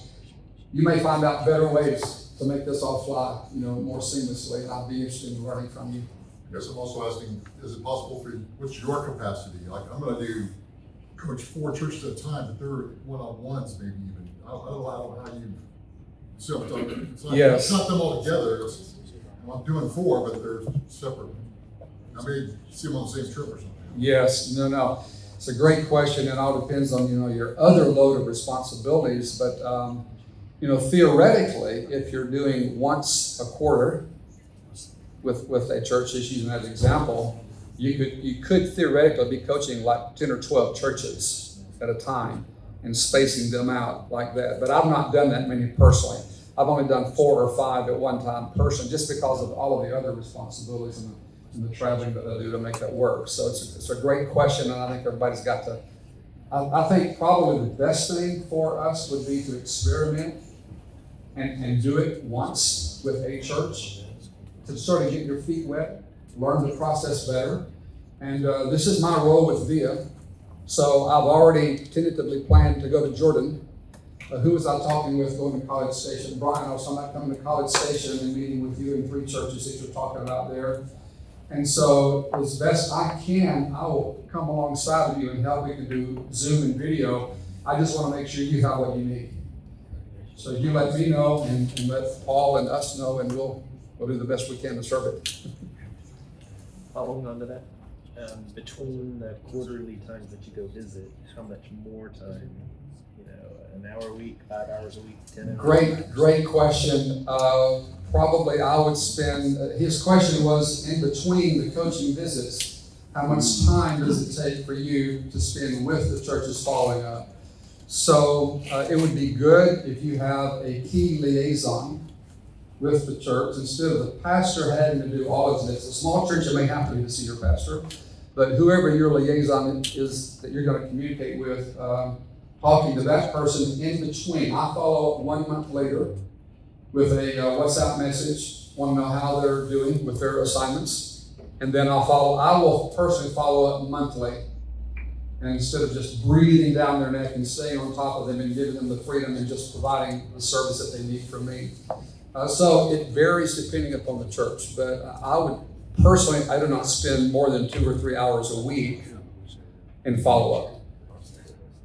you may find out better ways to make this all fly, more seamlessly. And I'd be interested in learning from you. I guess I'm also asking, is it possible for you, what's your capacity? Like, I'm going to coach 4 churches at a time, but they're one-on-ones maybe even. I don't know how you, so Yes. It's not them all together. I'm doing 4, but they're separate. I may see them on the same trip or something. Yes, no. It's a great question. It all depends on, your other load of responsibilities. But Theoretically, if you're doing once a quarter with a church, just using that as an example, you could theoretically be coaching like 10 or 12 churches at a time and spacing them out like that. But I've not done that many personally. I've only done 4 or 5 at one time personally, just because of all of the other responsibilities and the traveling that I do to make that work. So it's a great question, and I think everybody's got to. I think probably the best thing for us would be to experiment and do it once with a church to sort of get your feet wet, learn the process better. And this is my role with VIA. So I've already tentatively planned to go to Jordan. Who was I talking with going to College Station? Brian, I was talking about coming to College Station and meeting with you in 3 churches that you're talking about there. And so as best I can, I will come alongside of you and help. We can do Zoom and video. I just want to make sure you have what you need. So you let me know and let Paul and us know, and we'll do the best we can to serve it. Following on to that, between the quarterly times that you go visit, how much more time? An hour a week, 5 hours a week, 10 hours? Great question. Probably I would spend, his question was, in between the coaching visits, how much time does it take for you to spend with the churches following up? So it would be good if you have a key liaison with the church, instead of the pastor having to do all of this. A small church, it may have to be the senior pastor, but whoever your liaison is that you're going to communicate with, talking to that person in between. I follow up 1 month later with a WhatsApp message, want to know how they're doing with their assignments, and then I will personally follow up monthly. And instead of just breathing down their neck and staying on top of them and giving them the freedom and just providing the service that they need from me. So it varies depending upon the church, but I would personally, I do not spend more than 2 or 3 hours a week in follow-up.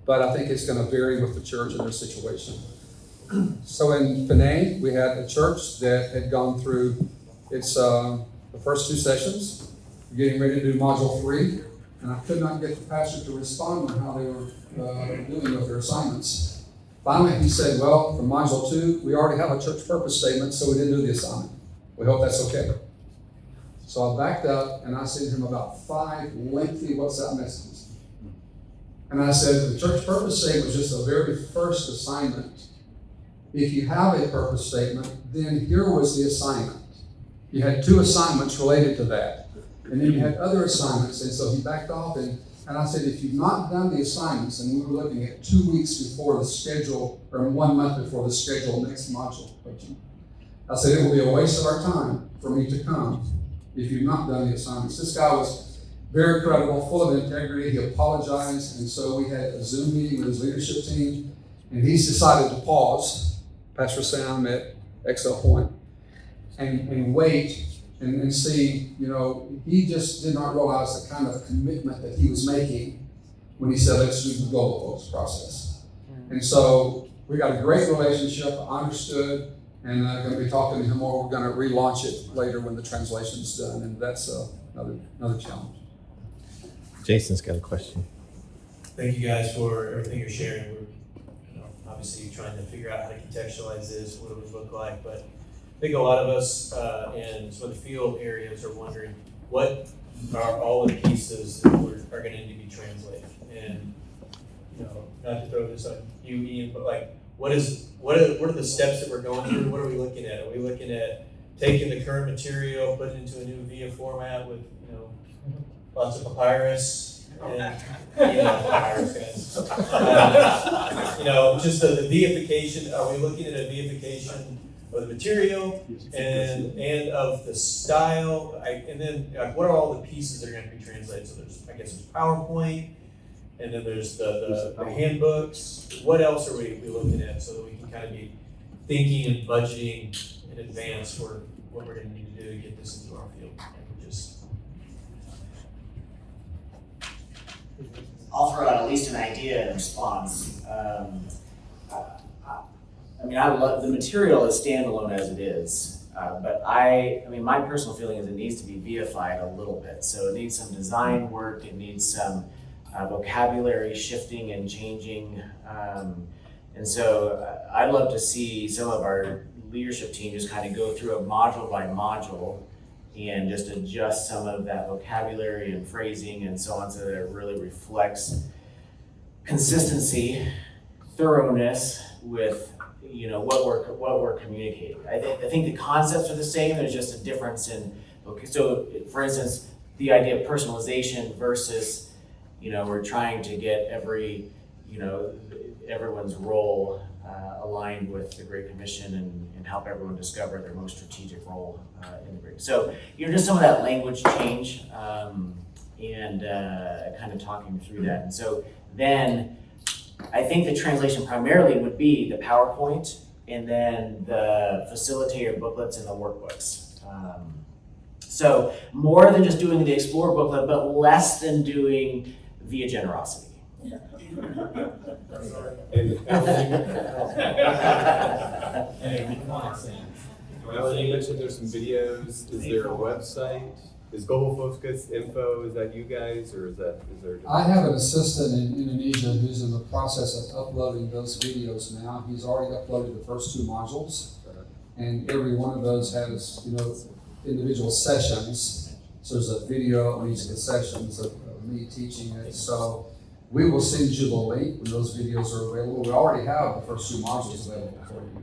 But I think it's going to vary with the church and their situation. So in Penang, we had a church that had gone through the first 2 sessions, getting ready to do module 3, and I could not get the pastor to respond on how they were doing with their assignments. Finally, he said, well, for module 2, we already have a church purpose statement, so we didn't do the assignment. We hope that's okay. So I backed up and I sent him about 5 lengthy WhatsApp messages. And I said, the church purpose statement was just the very first assignment. If you have a purpose statement, then here was the assignment. You had 2 assignments related to that. And then you had other assignments. And so he backed off and I said, if you've not done the assignments, and we were looking at 2 weeks before the schedule, or 1 month before the schedule next module coaching. I said, it will be a waste of our time for me to come if you've not done the assignments. This guy was very credible, full of integrity. He apologized, and so we had a Zoom meeting with his leadership team, and he's decided to pause, Pastor Sam at Excel Point, and wait and see, he just did not realize the kind of commitment that he was making when he said, let's do the global focus process. And so we got a great relationship, understood, and I'm going to be talking to him more. We're going to relaunch it later when the translation's done, and that's another challenge. Jason's got a question. Thank you guys for everything you're sharing. We're obviously trying to figure out how to contextualize this, what it would look like, but I think a lot of us in some of the field areas are wondering what are all of the pieces that are going to need to be translated. And not to throw this on you, Ian, but what are the steps that we're going through? What are we looking at? Are we looking at taking the current material, putting it into a new VIA format with lots of papyrus and papyrus guys? Just the VIification. Are we looking at a VIification of the material and of the style? And then what are all the pieces that are going to be translated? So there's PowerPoint, and then there's the handbooks. What else are we looking at so that we can kind of be thinking and budgeting in advance for what we're going to need to do to get this into our field? I'll throw out at least an idea in response. I love the material is standalone as it is, but my personal feeling is it needs to be VIified a little bit. So it needs some design work, it needs some vocabulary shifting and changing, And so I'd love to see some of our leadership team just kind of go through it module by module and just adjust some of that vocabulary and phrasing and so on, so that it really reflects consistency, thoroughness with, you know, what we're communicating. I think the concepts are the same. There's just a difference in, okay, so for instance, the idea of personalization versus, you know, we're trying to get everyone's role aligned with the Great Commission and help everyone discover their most strategic role in the Great. So, you know, just some of that language change and kind of talking through that. And so then I think the translation primarily would be the PowerPoint and then the facilitator booklets and the workbooks. So more than just doing the Explore booklet, but less than doing Via Generosity. Alan, you mentioned there's some videos. Is there a website? Is Global Focus Info, is that you guys, or is there? I have an assistant in Indonesia who's in the process of uploading those videos now. He's already uploaded the first 2 modules, and every one of those has, you know, individual sessions. So there's a video on each of the sessions of me teaching it. So we will send you the link when those videos are available. We already have the first 2 modules available for you.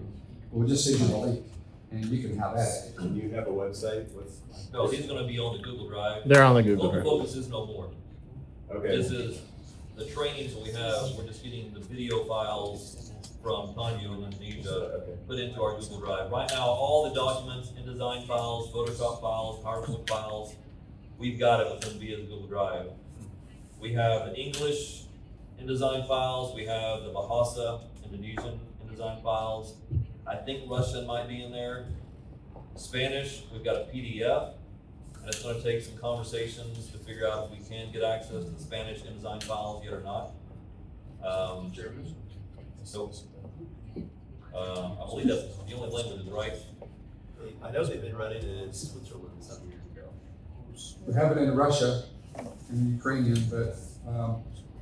We'll just send you the link, and you can have that. Do you have a website? No, he's gonna be on the Google Drive. They're on the Google Drive. Global Focus is no more. Okay. This is the trainings we have, we're just getting the video files from Tanyo in Indonesia, put into our Google Drive. Right now, all the documents, InDesign files, Photoshop files, PowerPoint files, we've got it within via the Google Drive. We have the English InDesign files, we have the Bahasa Indonesian InDesign files. I think Russian might be in there. Spanish, we've got a PDF, and it's going to take some conversations to figure out if we can get access to the Spanish InDesign files yet or not. German? I believe that's the only languages, right? I know they've been running it in Switzerland some years ago. We have it in Russia and Ukrainian, but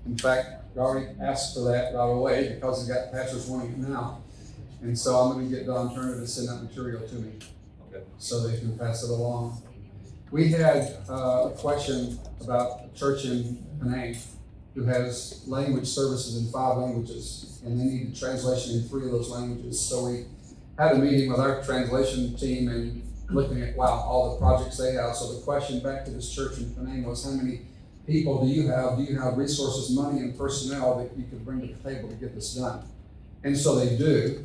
in fact, we already asked for that right away because we got pastors wanting it now. And so I'm going to get Don Turner to send that material to me, Okay. so they can pass it along. We had a question about a church in Penang who has language services in 5 languages, and they needed translation in 3 of those languages. So we had a meeting with our translation team and looking at, wow, all the projects they have. So the question back to this church in Penang was, how many people do you have? Do you have resources, money, and personnel that you could bring to the table to get this done? And so they do,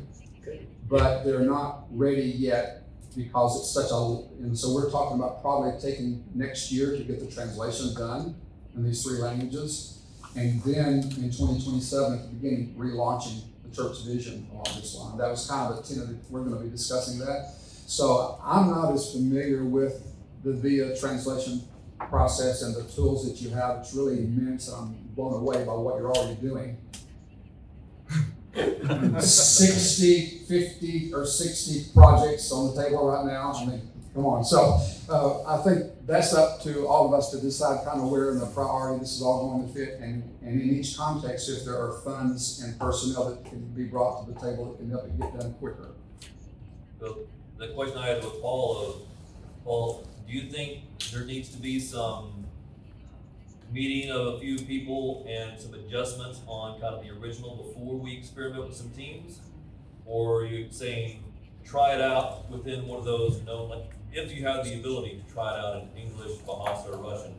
but they're not ready yet because it's such a, and so we're talking about probably taking next year to get the translation done in these 3 languages. And then in 2027 at the beginning, relaunching the church vision along this line. That was kind of a tentative, we're going to be discussing that. So I'm not as familiar with the VIA translation process and the tools that you have. It's really immense. I'm blown away by what you're already doing. 50 or 60 projects on the table right now. I mean, come on. So I think that's up to all of us to decide kind of where in the priority this is all going to fit, and in each context, if there are funds and personnel that can be brought to the table that can help it get done quicker. The question I had with Paul, do you think there needs to be some meeting of a few people and some adjustments on kind of the original before we experiment with some teams? Or are you saying try it out within one of those known, like if you have the ability to try it out in English, Bahasa, or Russian,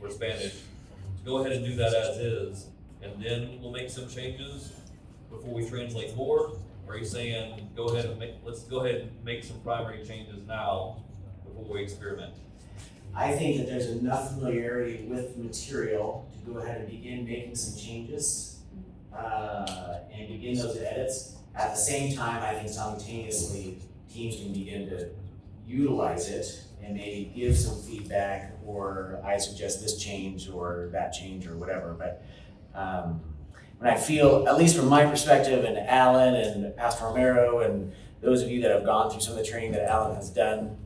or Spanish, go ahead and do that as is, and then we'll make some changes before we translate more? Or are you saying let's go ahead and make some primary changes now before we experiment? I think that there's enough familiarity with the material to go ahead and begin making some changes and begin those edits. At the same time, I think simultaneously teams can begin to utilize it and maybe give some feedback, or I suggest this change or that change or whatever. But when I feel, at least from my perspective, and Alan and Pastor Romero and those of you that have gone through some of the training that Alan has done,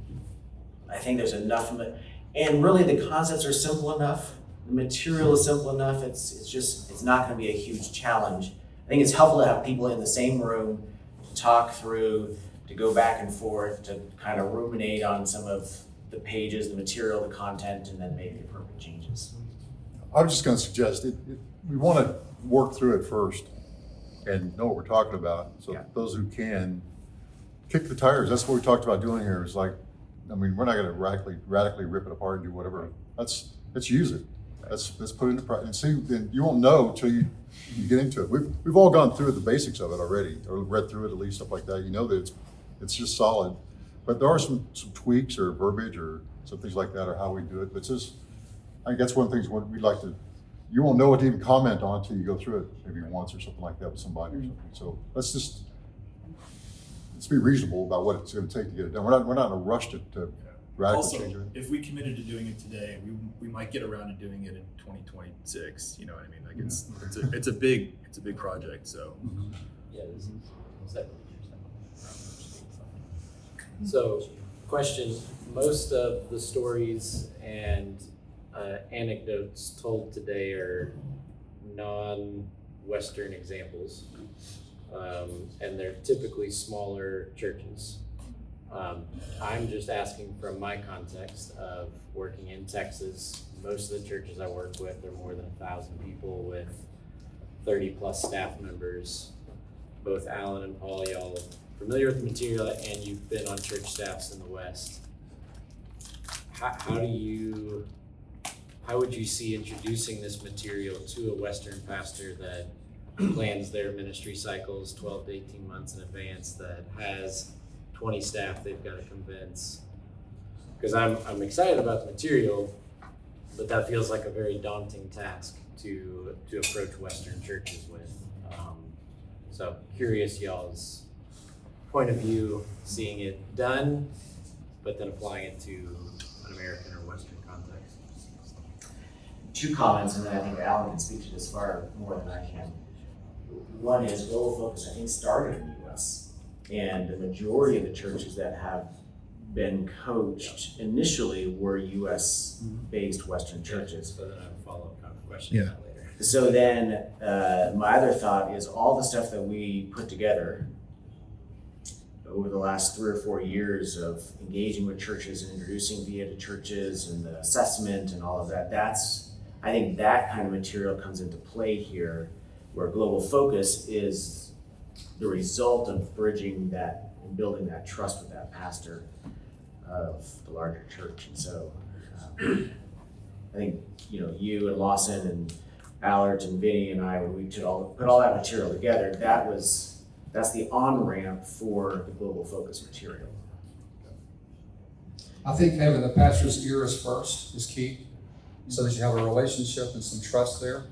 I think there's enough of it. And really the concepts are simple enough, the material is simple enough, it's not gonna be a huge challenge I think it's helpful to have people in the same room to talk through, to go back and forth, to kind of ruminate on some of the pages, the material, the content, and then make the appropriate changes. I was just gonna suggest, we wanna work through it first and know what we're talking about, so Yeah. those who can, kick the tires. That's what we talked about doing here, is like, I mean, we're not gonna radically rip it apart and do whatever. Let's use it. Let's put it into practice, and see, and you won't know till you get into it. We've all gone through the basics of it already, or read through it at least, stuff like that. You know that it's just solid. But there are some tweaks or verbiage or some things like that, or how we do it. But it's just, I think that's one of the things we'd like to, you won't know what to even comment on until you go through it maybe once or something like that with somebody or something. So let's be reasonable about what it's gonna take to get it done. We're not in a rush to radically change it. Also, if we committed to doing it today, we might get around to doing it in 2026. You know what I mean? Like it's a big project. So. Yeah. So, question: most of the stories and anecdotes told today are non-Western examples, and they're typically smaller churches. I'm just asking from my context of working in Texas. Most of the churches I work with are more than 1,000 people with 30 plus staff members. Both Alan and Paul, y'all familiar with the material, and you've been on church staffs in the West. How would you see introducing this material to a Western pastor that plans their ministry cycles 12 to 18 months in advance, that has 20 staff they've got to convince? Because I'm excited about the material, but that feels like a very daunting task to approach Western churches with. So curious y'all's point of view, seeing it done, but then applying it to an American or Western context. 2 comments, and then I think Alan can speak to this far more than I can. One is Global Focus, I think, started in the US, and the majority of the churches that have been coached initially were US-based Western churches. So then I have a follow-up kind of question Yeah. later. So then, my other thought is all the stuff that we put together over the last 3 or 4 years of engaging with churches and introducing VIA to churches and the assessment and all of that, I think that kind of material comes into play here, where Global Focus is the result of bridging that and building that trust with that pastor of the larger church. And so I think, you and Lawson and Allard and Vinny and I, when we put all that material together, that's the on-ramp for the Global Focus material. I think having the pastor's ears first is key, so that you have a relationship and some trust there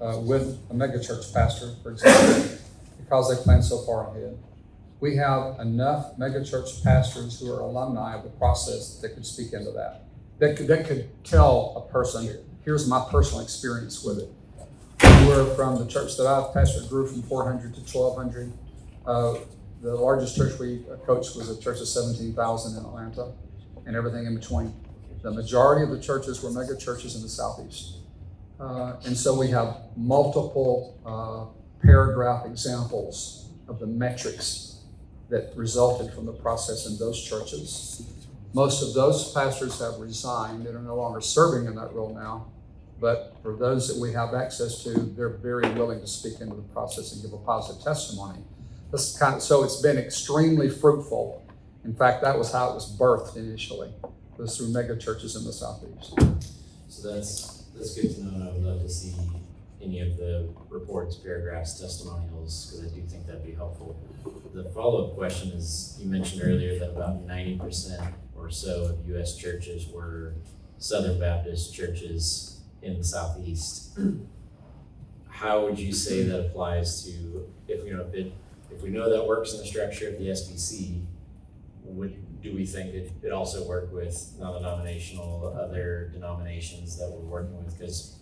with a megachurch pastor, for example, because they plan so far ahead. We have enough megachurch pastors who are alumni of the process that could speak into that. That could tell a person, here's my personal experience with it. We're from the church that I've pastored, grew from 400 to 1,200. The largest church we coached was a church of 17,000 in Atlanta, and everything in between. The majority of the churches were mega churches in the Southeast. And so we have multiple paragraph examples of the metrics that resulted from the process in those churches. Most of those pastors have resigned. They're no longer serving in that role now. But for those that we have access to, they're very willing to speak into the process and give a positive testimony. So it's been extremely fruitful. In fact, that was how it was birthed initially, was through mega churches in the Southeast. So that's good to know, and I would love to see any of the reports, paragraphs, testimonials, because I do think that'd be helpful. The follow-up question is, you mentioned earlier that about 90% or so of U.S. churches were Southern Baptist churches in the Southeast. How would you say that applies to, if we know that works in the structure of the SBC, do we think it also work with non-denominational, other denominations that we're working with? Because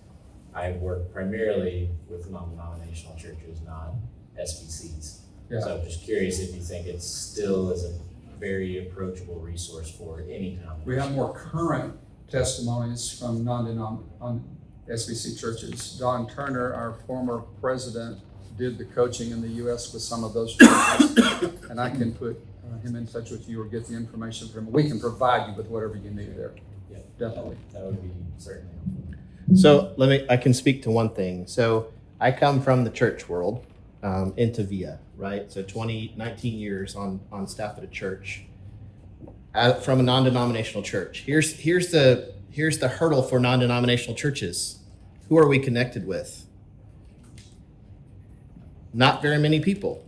I work primarily with non-denominational churches, not SBCs. Yeah. So I'm just curious if you think it still is a very approachable resource for any denomination. We have more current testimonies from non-SBC churches. Don Turner, our former president, did the coaching in the U.S. with some of those churches, and I can put him in touch with you or get the information from him. We can provide you with whatever you need there. Yeah, Definitely. That would be certainly helpful. So I can speak to one thing. So I come from the church world, into VIA, right? So 19 years on staff at a church, from a non-denominational church. Here's the hurdle for non-denominational churches. Who are we connected with? Not very many people.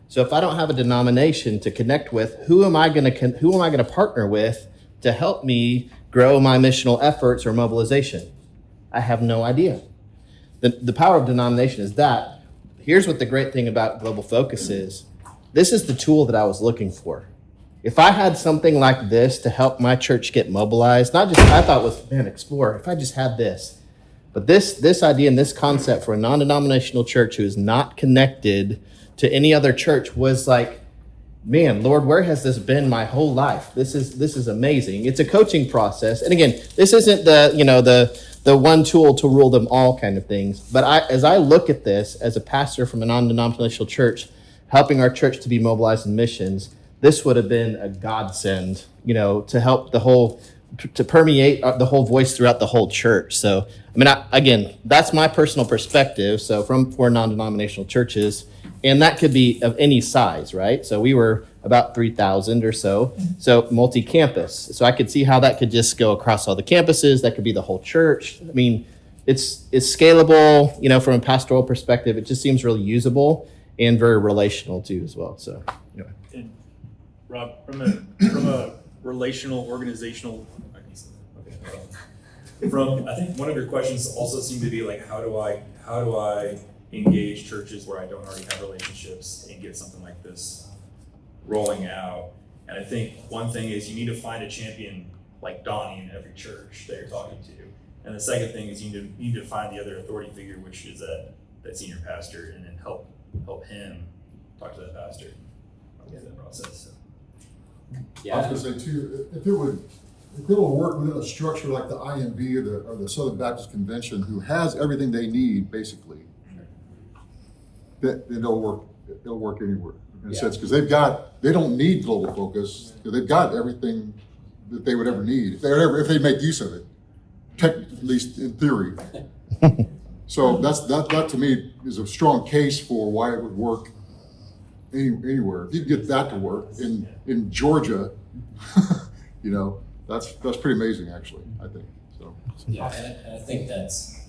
So if I don't have a denomination to connect with, who am I going to partner with to help me grow my missional efforts or mobilization? I have no idea. The power of denomination is that. Here's what the great thing about Global Focus is. This is the tool that I was looking for. If I had something like this to help my church get mobilized, not just, I thought was, explore, if I just had this. But this idea and this concept for a non-denominational church who is not connected to any other church was like, man, Lord, where has this been my whole life? This is amazing. It's a coaching process. And again, this isn't the one tool to rule them all kind of things. But as I look at this as a pastor from a non-denominational church, helping our church to be mobilized in missions, this would have been a godsend, to help to permeate the whole voice throughout the whole church. So, again, that's my personal perspective. So for non-denominational churches, and that could be of any size, right? So we were about 3,000 or so. So multi-campus. So I could see how that could just go across all the campuses. That could be the whole church. It's scalable, from a pastoral perspective. It just seems really usable and very relational too as well. So, anyway. And Rob, from a relational, organizational, I think one of your questions also seemed to be like, how do I engage churches where I don't already have relationships and get something like this rolling out? And I think one thing is you need to find a champion like Donnie in every church that you're talking to. And the second thing is you need to find the other authority figure, which is that senior pastor, and then help him talk to that pastor through that process. So. I was gonna say too, if it'll work within a structure like the IMB or the Southern Baptist Convention, who has everything they need basically, then it'll work anywhere in a sense, because they don't need Global Focus, they've got everything that they would ever need if they make use of it, at least in theory. So that to me is a strong case for why it would work anywhere. If you get that to work in Georgia, that's pretty amazing actually, I think. So yeah, and I think that's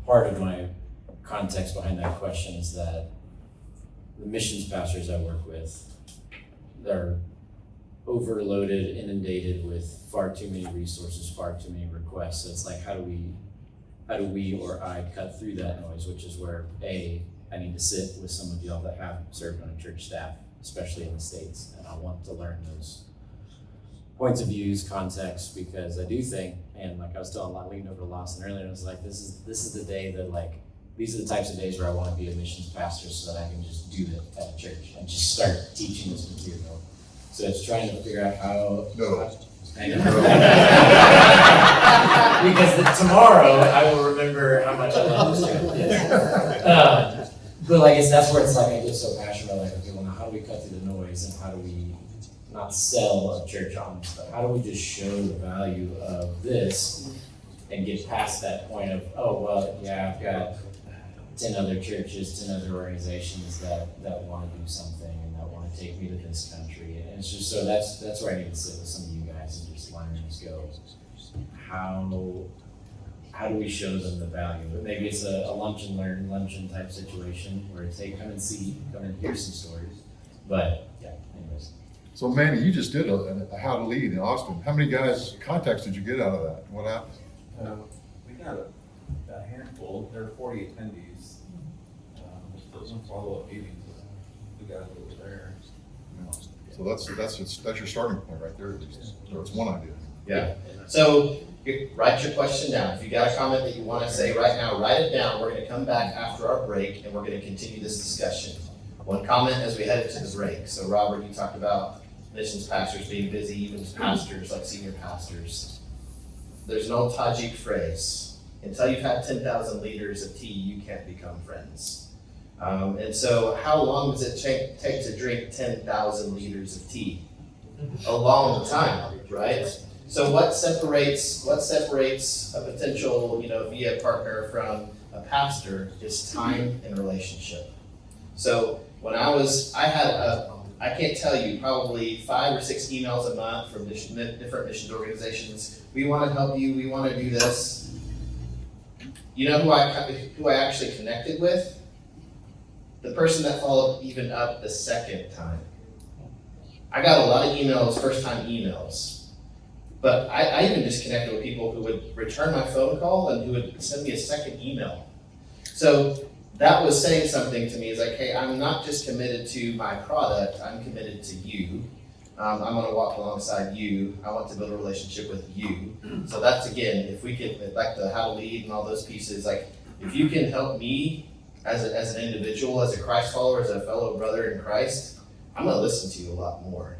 part of my context behind that question is that the missions pastors I work with, they're overloaded, inundated with far too many resources, far too many requests. So it's like, how do we or I cut through that noise, which is where I need to sit with some of y'all that have served on a church staff, especially in the States, and I want to learn those points of views, context, because I do think, and like I was telling Lynn over to Lawson earlier, and I was like, this is the day that these are the types of days where I want to be a missions pastor so that I can just do it at a church and just start teaching this material. So it's trying to figure out how. No. I know. Because tomorrow I will remember how much I love this. But I guess that's where it's like I get so passionate about okay, well, now how do we cut through the noise and how do we not sell a church on this, but how do we just show the value of this and get past that point of, oh, well, yeah, I've got 10 other churches, 10 other organizations that want to do something and that want to take me to this country. And it's just, so that's where I need to sit with some of you guys and just learn and just go, how do we show them the value? But maybe it's a lunch and learn, luncheon type situation where it's, hey, come and hear some stories. But yeah, anyways. So Manny, you just did a how to lead in Austin. How many contacts did you get out of that? What happened? We got a handful. There were 40 attendees. There some follow-up meetings with the guys that were there. So that's your starting point right there. So it's one idea. Yeah. So write your question down. If you got a comment that you want to say right now, write it down. We're going to come back after our break and we're going to continue this discussion. One comment as we head into the break. So Robert, you talked about missions pastors being busy, even pastors like senior pastors. There's an old Tajik phrase: until you've had 10,000 liters of tea, you can't become friends. And so how long does it take to drink 10,000 liters of tea? A long time, right? So what separates a potential, VIA partner from a pastor is time and relationship. So when I can't tell you, probably 5 or 6 emails a month from different missions organizations. We want to help you. We want to do this. You know who I actually connected with? The person that followed even up the second time. I got a lot of emails, first-time emails, but I even just connected with people who would return my phone call and who would send me a second email. So that was saying something to me. It's like, hey, I'm not just committed to my product, I'm committed to you. I'm going to walk alongside you. I want to build a relationship with you. So that's, again, if we could, like the how to lead and all those pieces, like if you can help me as an individual, as a Christ follower, as a fellow brother in Christ, I'm going to listen to you a lot more.